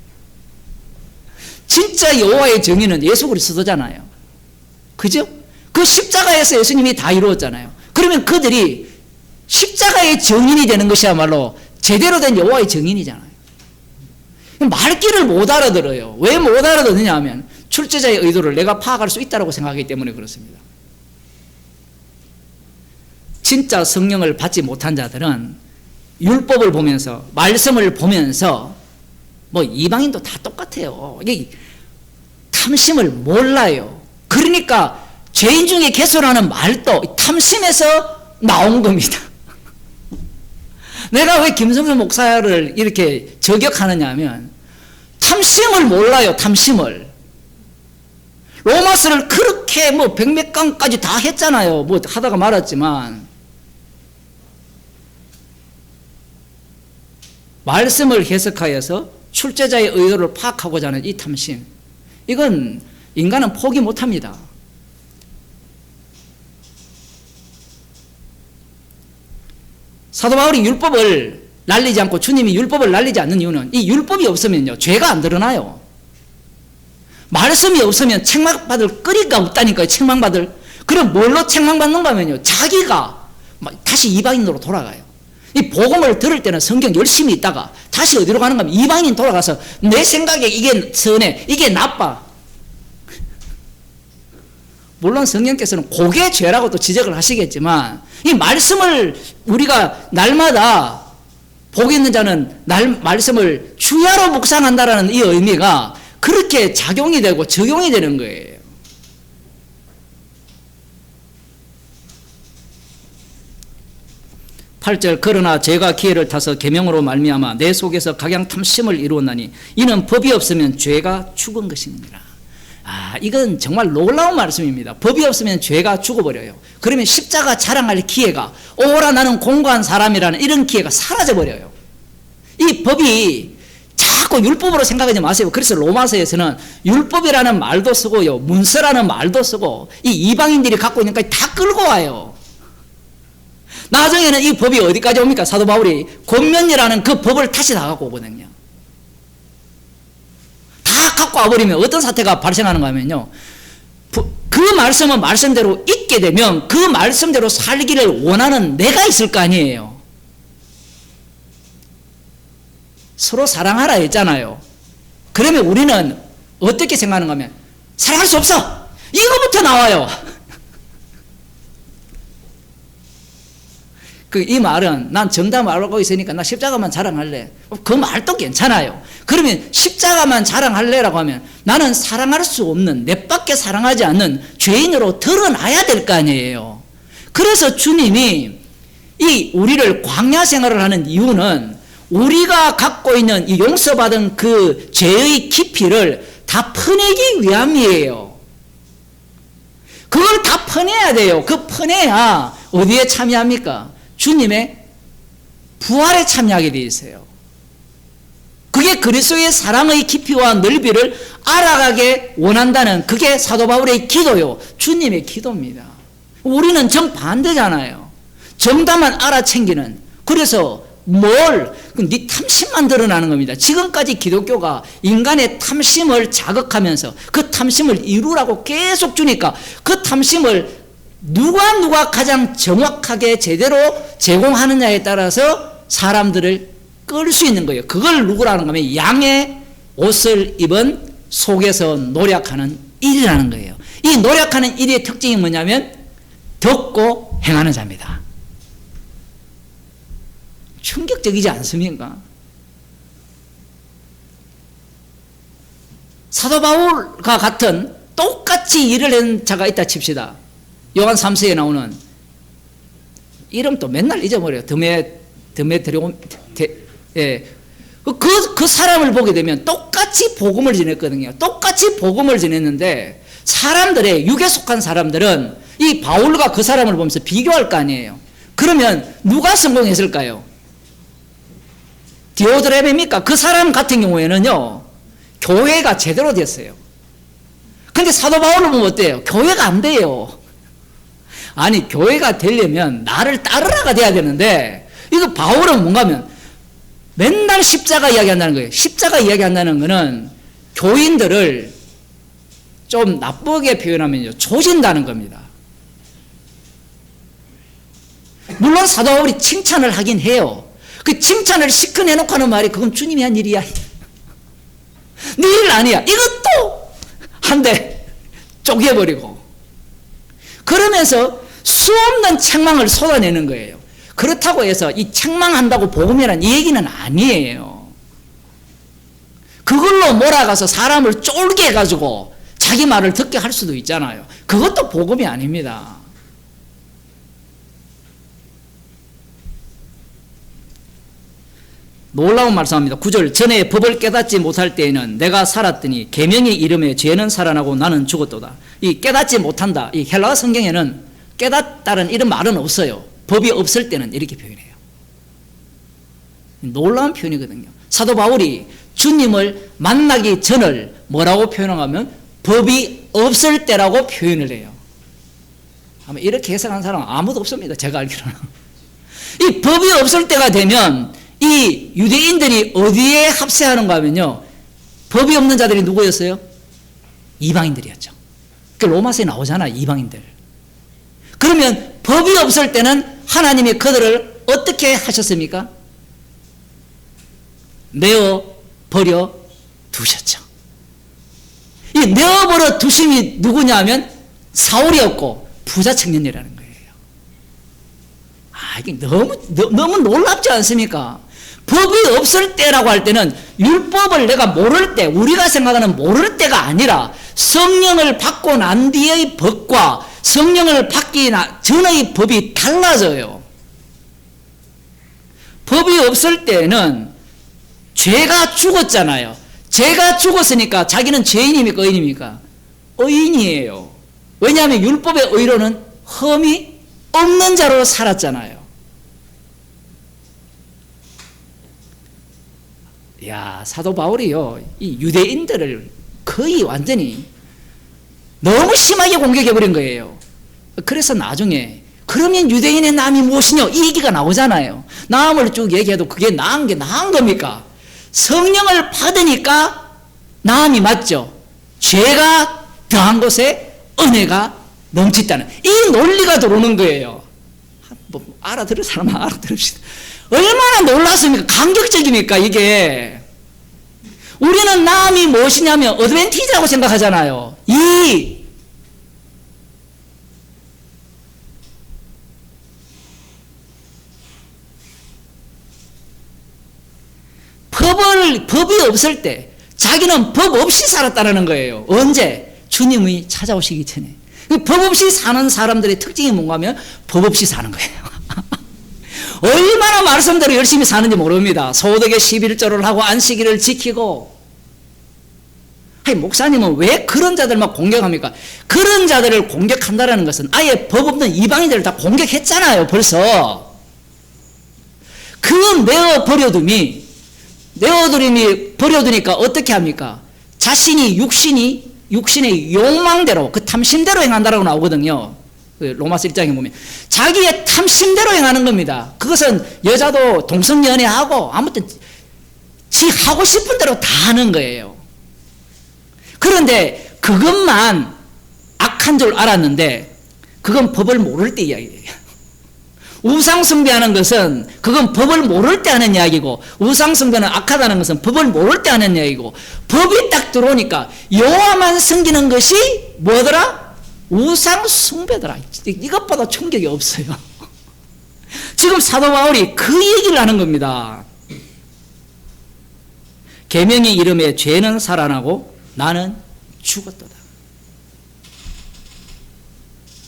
진짜 여호와의 정의는 예수 그리스도잖아요. 그죠? 그 십자가에서 예수님이 다 이루었잖아요. 그러면 그들이 십자가의 정인이 되는 것이야말로 제대로 된 여호와의 정인이잖아요. 말귀를 못 알아들어요. 왜 못 알아듣느냐 하면 출제자의 의도를 내가 파악할 수 있다고 생각하기 때문에 그렇습니다. 진짜 성령을 받지 못한 자들은 율법을 보면서, 말씀을 보면서, 뭐 이방인도 다 똑같아요. 이게 탐심을 몰라요. 그러니까 죄인 중에 개소라는 말도 탐심에서 나온 겁니다. 내가 왜 김성수 목사를 이렇게 저격하느냐 하면 탐심을 몰라요. 탐심을. 로마서를 그렇게 뭐 백몇 강까지 다 했잖아요. 뭐 하다가 말았지만 말씀을 해석하여서 출제자의 의도를 파악하고자 하는 이 탐심, 이건 인간은 포기 못합니다. 사도 바울이 율법을 날리지 않고, 주님이 율법을 날리지 않는 이유는 이 율법이 없으면요 죄가 안 드러나요. 말씀이 없으면 책망받을 거리가 없다니까요. 책망받을. 그럼 뭘로 책망받는가 하면요, 자기가 다시 이방인으로 돌아가요. 이 복음을 들을 때는 성경 열심히 있다가 다시 어디로 가는가 하면 이방인 돌아가서 내 생각에 이게 선해, 이게 나빠. 물론 성령께서는 그게 죄라고 또 지적을 하시겠지만, 이 말씀을 우리가 날마다 복 있는 자는 말씀을 주야로 묵상한다라는 이 의미가 그렇게 작용이 되고 적용이 되는 거예요. 그러나 제가 기회를 타서 계명으로 말미암아 내 속에서 각양 탐심을 이루었나니 이는 법이 없으면 죄가 죽은 것입니다. 이건 정말 놀라운 말씀입니다. 법이 없으면 죄가 죽어버려요. 그러면 십자가 자랑할 기회가, 오라 나는 공고한 사람이라는 이런 기회가 사라져버려요. 이 법이 자꾸 율법으로 생각하지 마세요. 그래서 로마서에서는 율법이라는 말도 쓰고요, 문서라는 말도 쓰고 이 이방인들이 갖고 있는 것까지 다 끌고 와요. 나중에는 이 법이 어디까지 옵니까? 사도 바울이 권면이라는 그 법을 다시 다 갖고 오거든요. 다 갖고 와버리면 어떤 사태가 발생하는가 하면요, 그 말씀은 말씀대로 있게 되면 그 말씀대로 살기를 원하는 내가 있을 거 아니에요. 서로 사랑하라 했잖아요. 그러면 우리는 어떻게 생각하는가 하면 사랑할 수 없어, 이거부터 나와요. 이 말은 난 정답 알고 있으니까 나 십자가만 자랑할래. 그 말도 괜찮아요. 그러면 십자가만 자랑할래라고 하면 나는 사랑할 수 없는, 내 밖에 사랑하지 않는 죄인으로 드러나야 될 거 아니에요. 그래서 주님이 이 우리를 광야 생활을 하는 이유는 우리가 갖고 있는 이 용서받은 그 죄의 깊이를 다 퍼내기 위함이에요. 그걸 다 퍼내야 돼요. 그 퍼내야 어디에 참여합니까? 주님의 부활에 참여하게 되어 있어요. 그게 그리스도의 사랑의 깊이와 넓이를 알아가게 원한다는 그게 사도 바울의 기도요. 주님의 기도입니다. 우리는 정반대잖아요. 정답만 알아챙기는. 그래서 네 탐심만 드러나는 겁니다. 지금까지 기독교가 인간의 탐심을 자극하면서 그 탐심을 이루라고 계속 주니까 그 탐심을 누가 가장 정확하게 제대로 제공하느냐에 따라서 사람들을 끌 수 있는 거예요. 그걸 누구라는 거면 양의 옷을 입은 속에서 노력하는 일이라는 거예요. 이 노력하는 일의 특징이 뭐냐면 듣고 행하는 자입니다. 충격적이지 않습니까? 사도 바울과 같은 똑같이 일을 한 자가 있다 칩시다. 요한 3서에 나오는 이름 또 맨날 잊어버려요. 드메트리온, 그 사람을 보게 되면 똑같이 복음을 전했거든요. 똑같이 복음을 전했는데 사람들의 육에 속한 사람들은 이 바울과 그 사람을 보면서 비교할 거 아니에요. 그러면 누가 성공했을까요? 디오드레베입니까? 그 사람 같은 경우에는요, 교회가 제대로 됐어요. 근데 사도 바울을 보면 어때요? 교회가 안 돼요. 아니, 교회가 되려면 나를 따르라가 돼야 되는데, 이거 바울은 뭔가 하면 맨날 십자가 이야기한다는 거예요. 십자가 이야기한다는 거는 교인들을 좀 나쁘게 표현하면요, 조진다는 겁니다. 물론 사도 바울이 칭찬을 하긴 해요. 그 칭찬을 시켜내놓고 하는 말이 그건 주님이 한 일이야. 네 일 아니야. 이것도 한 대 쪼개버리고 그러면서 수없는 책망을 쏟아내는 거예요. 그렇다고 해서 이 책망한다고 복음이라는 이 얘기는 아니에요. 그걸로 몰아가서 사람을 쫄게 해가지고 자기 말을 듣게 할 수도 있잖아요. 그것도 복음이 아닙니다. 놀라운 말씀합니다. 9절 전에 법을 깨닫지 못할 때에는 내가 살았더니 계명의 이름에 죄는 살아나고 나는 죽었도다. 이 깨닫지 못한다. 이 헬라어 성경에는 깨닫다는 이런 말은 없어요. 법이 없을 때는 이렇게 표현해요. 놀라운 표현이거든요. 사도 바울이 주님을 만나기 전을 뭐라고 표현하면 법이 없을 때라고 표현을 해요. 아마 이렇게 해석하는 사람은 아무도 없습니다. 제가 알기로는. 이 법이 없을 때가 되면 이 유대인들이 어디에 합세하는가 하면요, 법이 없는 자들이 누구였어요? 이방인들이었죠. 그 로마서에 나오잖아, 이방인들. 그러면 법이 없을 때는 하나님이 그들을 어떻게 하셨습니까? 내어 버려 두셨죠. 이 내어 버려 두심이 누구냐 하면 사울이었고 부자 청년이라는 거예요. 아, 이게 너무 놀랍지 않습니까? 법이 없을 때라고 할 때는 율법을 내가 모를 때, 우리가 생각하는 모를 때가 아니라 성령을 받고 난 뒤의 법과 성령을 받기 전의 법이 달라져요. 법이 없을 때는 죄가 죽었잖아요. 죄가 죽었으니까 자기는 죄인입니까? 의인입니까? 의인이에요. 왜냐하면 율법의 의로는 흠이 없는 자로 살았잖아요. 야, 사도 바울이요, 이 유대인들을 거의 완전히 너무 심하게 공격해버린 거예요. 그래서 나중에 그러면 유대인의 나음이 무엇이냐 이 얘기가 나오잖아요. 나음을 쭉 얘기해도 그게 나은 게 나은 겁니까? 성령을 받으니까 나음이 맞죠. 죄가 더한 곳에 은혜가 넘친다는 이 논리가 들어오는 거예요. 뭐 알아들을 사람은 알아들읍시다. 얼마나 놀랐습니까? 감격적입니까 이게. 우리는 나음이 무엇이냐면 어드밴티지라고 생각하잖아요. 법이 없을 때 자기는 법 없이 살았다는 거예요. 언제? 주님이 찾아오시기 전에. 법 없이 사는 사람들의 특징이 뭔가 하면 법 없이 사는 거예요. 얼마나 말씀대로 열심히 사는지 모릅니다. 소득의 11조를 하고 안식일을 지키고. 아니, 목사님은 왜 그런 자들만 공격합니까? 그런 자들을 공격한다는 것은 아예 법 없는 이방인들을 다 공격했잖아요, 벌써. 그 내어버려둠이 버려두니까 어떻게 합니까? 자신이 육신의 욕망대로, 그 탐심대로 행한다라고 나오거든요. 그 로마서 1장에 보면 자기의 탐심대로 행하는 겁니다. 그것은 여자도 동성연애하고 아무튼 지 하고 싶은 대로 다 하는 거예요. 그런데 그것만 악한 줄 알았는데 그건 법을 모를 때 이야기예요. 우상 숭배하는 것은 그건 법을 모를 때 하는 이야기고, 우상 숭배는 악하다는 것은 법을 모를 때 하는 이야기고, 법이 딱 들어오니까 여호와만 섬기는 것이 뭐더라? 우상 숭배더라. 이것보다 충격이 없어요. 지금 사도 바울이 그 얘기를 하는 겁니다. 계명의 이름에 죄는 살아나고 나는 죽었도다.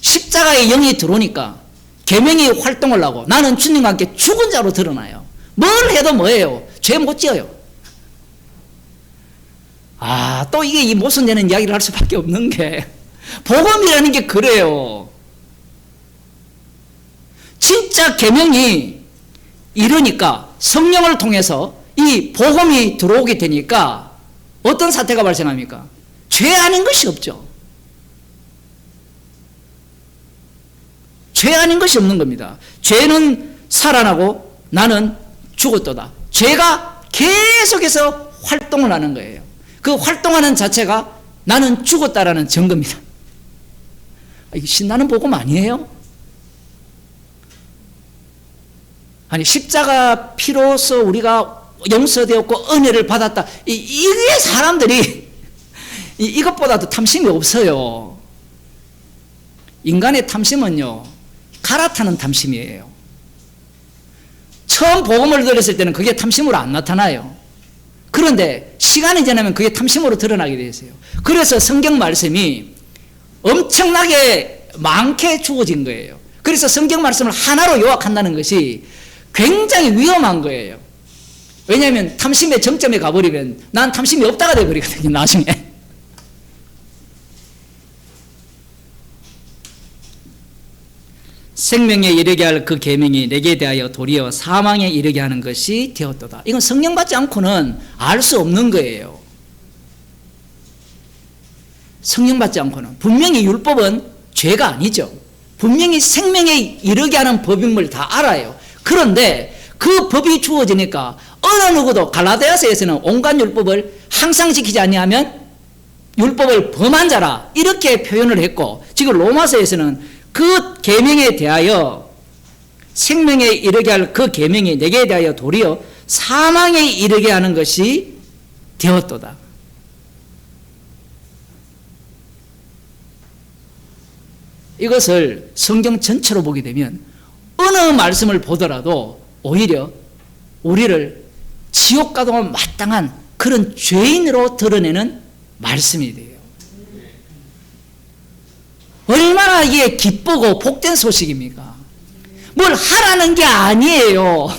십자가의 영이 들어오니까 계명이 활동을 하고 나는 주님과 함께 죽은 자로 드러나요. 뭘 해도 뭐예요? 죄 못 지어요. 또 이게 이 모순되는 이야기를 할 수밖에 없는 게 복음이라는 게 그래요. 진짜 계명이 이르니까 성령을 통해서 이 복음이 들어오게 되니까 어떤 사태가 발생합니까? 죄 아닌 것이 없죠. 죄 아닌 것이 없는 겁니다. 죄는 살아나고 나는 죽었도다. 죄가 계속해서 활동을 하는 거예요. 그 활동하는 자체가 나는 죽었다라는 증거입니다. 이게 신나는 복음 아니에요? 아니, 십자가 피로서 우리가 용서되었고 은혜를 받았다. 이게 사람들이 이것보다도 탐심이 없어요. 인간의 탐심은요, 갈아타는 탐심이에요. 처음 복음을 들었을 때는 그게 탐심으로 안 나타나요. 그런데 시간이 지나면 그게 탐심으로 드러나게 되어요. 그래서 성경 말씀이 엄청나게 많게 주어진 거예요. 그래서 성경 말씀을 하나로 요약한다는 것이 굉장히 위험한 거예요. 왜냐하면 탐심의 정점에 가버리면 난 탐심이 없다가 되어버리거든요, 나중에. 생명에 이르게 할 그 계명이 내게 대하여 도리어 사망에 이르게 하는 것이 되었도다. 이건 성령 받지 않고는 알 수 없는 거예요. 성령 받지 않고는. 분명히 율법은 죄가 아니죠. 분명히 생명에 이르게 하는 법인 걸 다 알아요. 그런데 그 법이 주어지니까 어느 누구도 갈라디아서에서는 온갖 율법을 항상 지키지 아니하면 율법을 범한 자라 이렇게 표현을 했고, 지금 로마서에서는 그 계명에 대하여 생명에 이르게 할 그 계명이 내게 대하여 도리어 사망에 이르게 하는 것이 되었도다. 이것을 성경 전체로 보게 되면 어느 말씀을 보더라도 오히려 우리를 지옥 가도 마땅한 그런 죄인으로 드러내는 말씀이 돼요. 얼마나 이게 기쁘고 복된 소식입니까? 뭘 하라는 게 아니에요.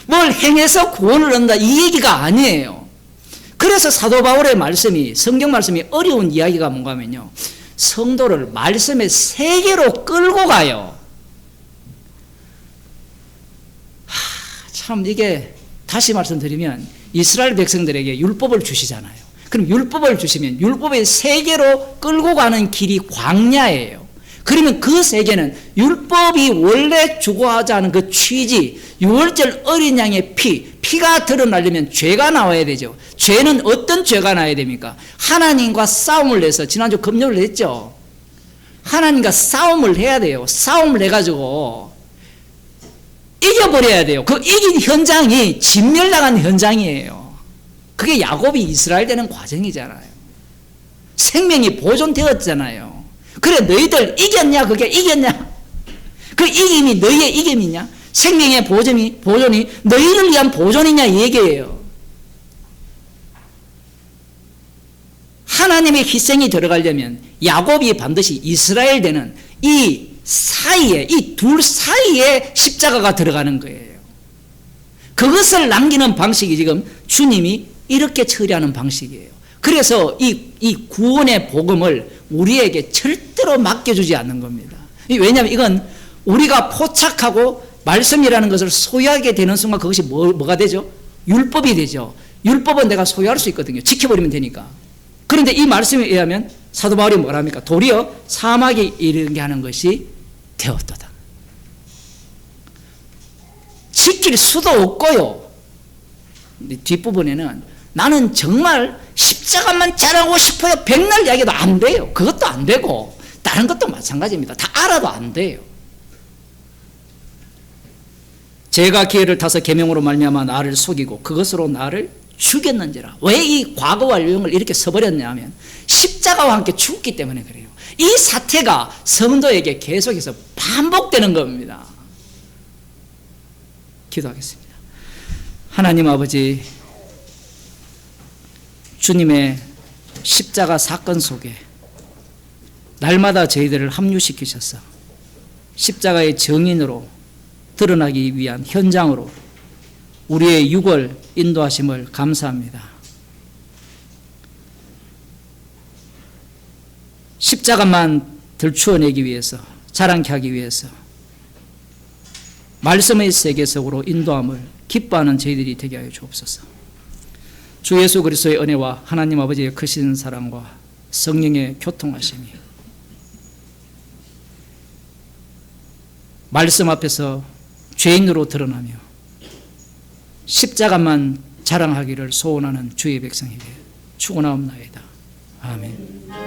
뭘 행해서 구원을 얻는다 이 얘기가 아니에요. 그래서 사도 바울의 말씀이, 성경 말씀이 어려운 이야기가 뭔가 하면요, 성도를 말씀의 세계로 끌고 가요. 참 이게 다시 말씀드리면 이스라엘 백성들에게 율법을 주시잖아요. 그럼 율법을 주시면 율법의 세계로 끌고 가는 길이 광야예요. 그러면 그 세계는 율법이 원래 주고하자 하는 그 취지, 유월절 어린 양의 피가 드러나려면 죄가 나와야 되죠. 죄는 어떤 죄가 나야 됩니까? 하나님과 싸움을 해서, 지난주 금요일 했죠. 하나님과 싸움을 해야 돼요. 싸움을 해가지고 이겨버려야 돼요. 그 이긴 현장이 진멸당한 현장이에요. 그게 야곱이 이스라엘 되는 과정이잖아요. 생명이 보존되었잖아요. 그래, 너희들 이겼냐? 그게 이겼냐? 그 이김이 너희의 이김이냐? 생명의 보존이 너희를 위한 보존이냐 이 얘기예요. 하나님의 희생이 들어가려면 야곱이 반드시 이스라엘 되는 이 사이에, 이 둘 사이에 십자가가 들어가는 거예요. 그것을 남기는 방식이 지금 주님이 이렇게 처리하는 방식이에요. 그래서 이 구원의 복음을 우리에게 절대로 맡겨주지 않는 겁니다. 왜냐하면 이건 우리가 포착하고 말씀이라는 것을 소유하게 되는 순간 그것이 뭐가 되죠? 율법이 되죠. 율법은 내가 소유할 수 있거든요. 지켜버리면 되니까. 그런데 이 말씀에 의하면 사도 바울이 뭐라 합니까? 도리어 사막에 이르게 하는 것이 되었도다. 지킬 수도 없고요. 뒷부분에는 나는 정말 십자가만 자랑하고 싶어요. 백날 이야기도 안 돼요. 그것도 안 되고 다른 것도 마찬가지입니다. 다 알아도 안 돼요. 제가 기회를 타서 계명으로 말미암아 나를 속이고 그것으로 나를 죽였는지라. 왜 이 과거와 유형을 이렇게 써버렸냐면 십자가와 함께 죽었기 때문에 그래요. 이 사태가 성도에게 계속해서 반복되는 겁니다. 기도하겠습니다. 하나님 아버지, 주님의 십자가 사건 속에 날마다 저희들을 합류시키셔서 십자가의 증인으로 드러나기 위한 현장으로 우리의 육을 인도하심을 감사합니다. 십자가만 들추어내기 위해서, 자랑케 하기 위해서 말씀의 세계 속으로 인도함을 기뻐하는 저희들이 되게 하여 주옵소서. 주 예수 그리스도의 은혜와 하나님 아버지의 크신 사랑과 성령의 교통하심이 말씀 앞에서 죄인으로 드러나며 십자가만 자랑하기를 소원하는 주의 백성에게 축원하옵나이다. 아멘.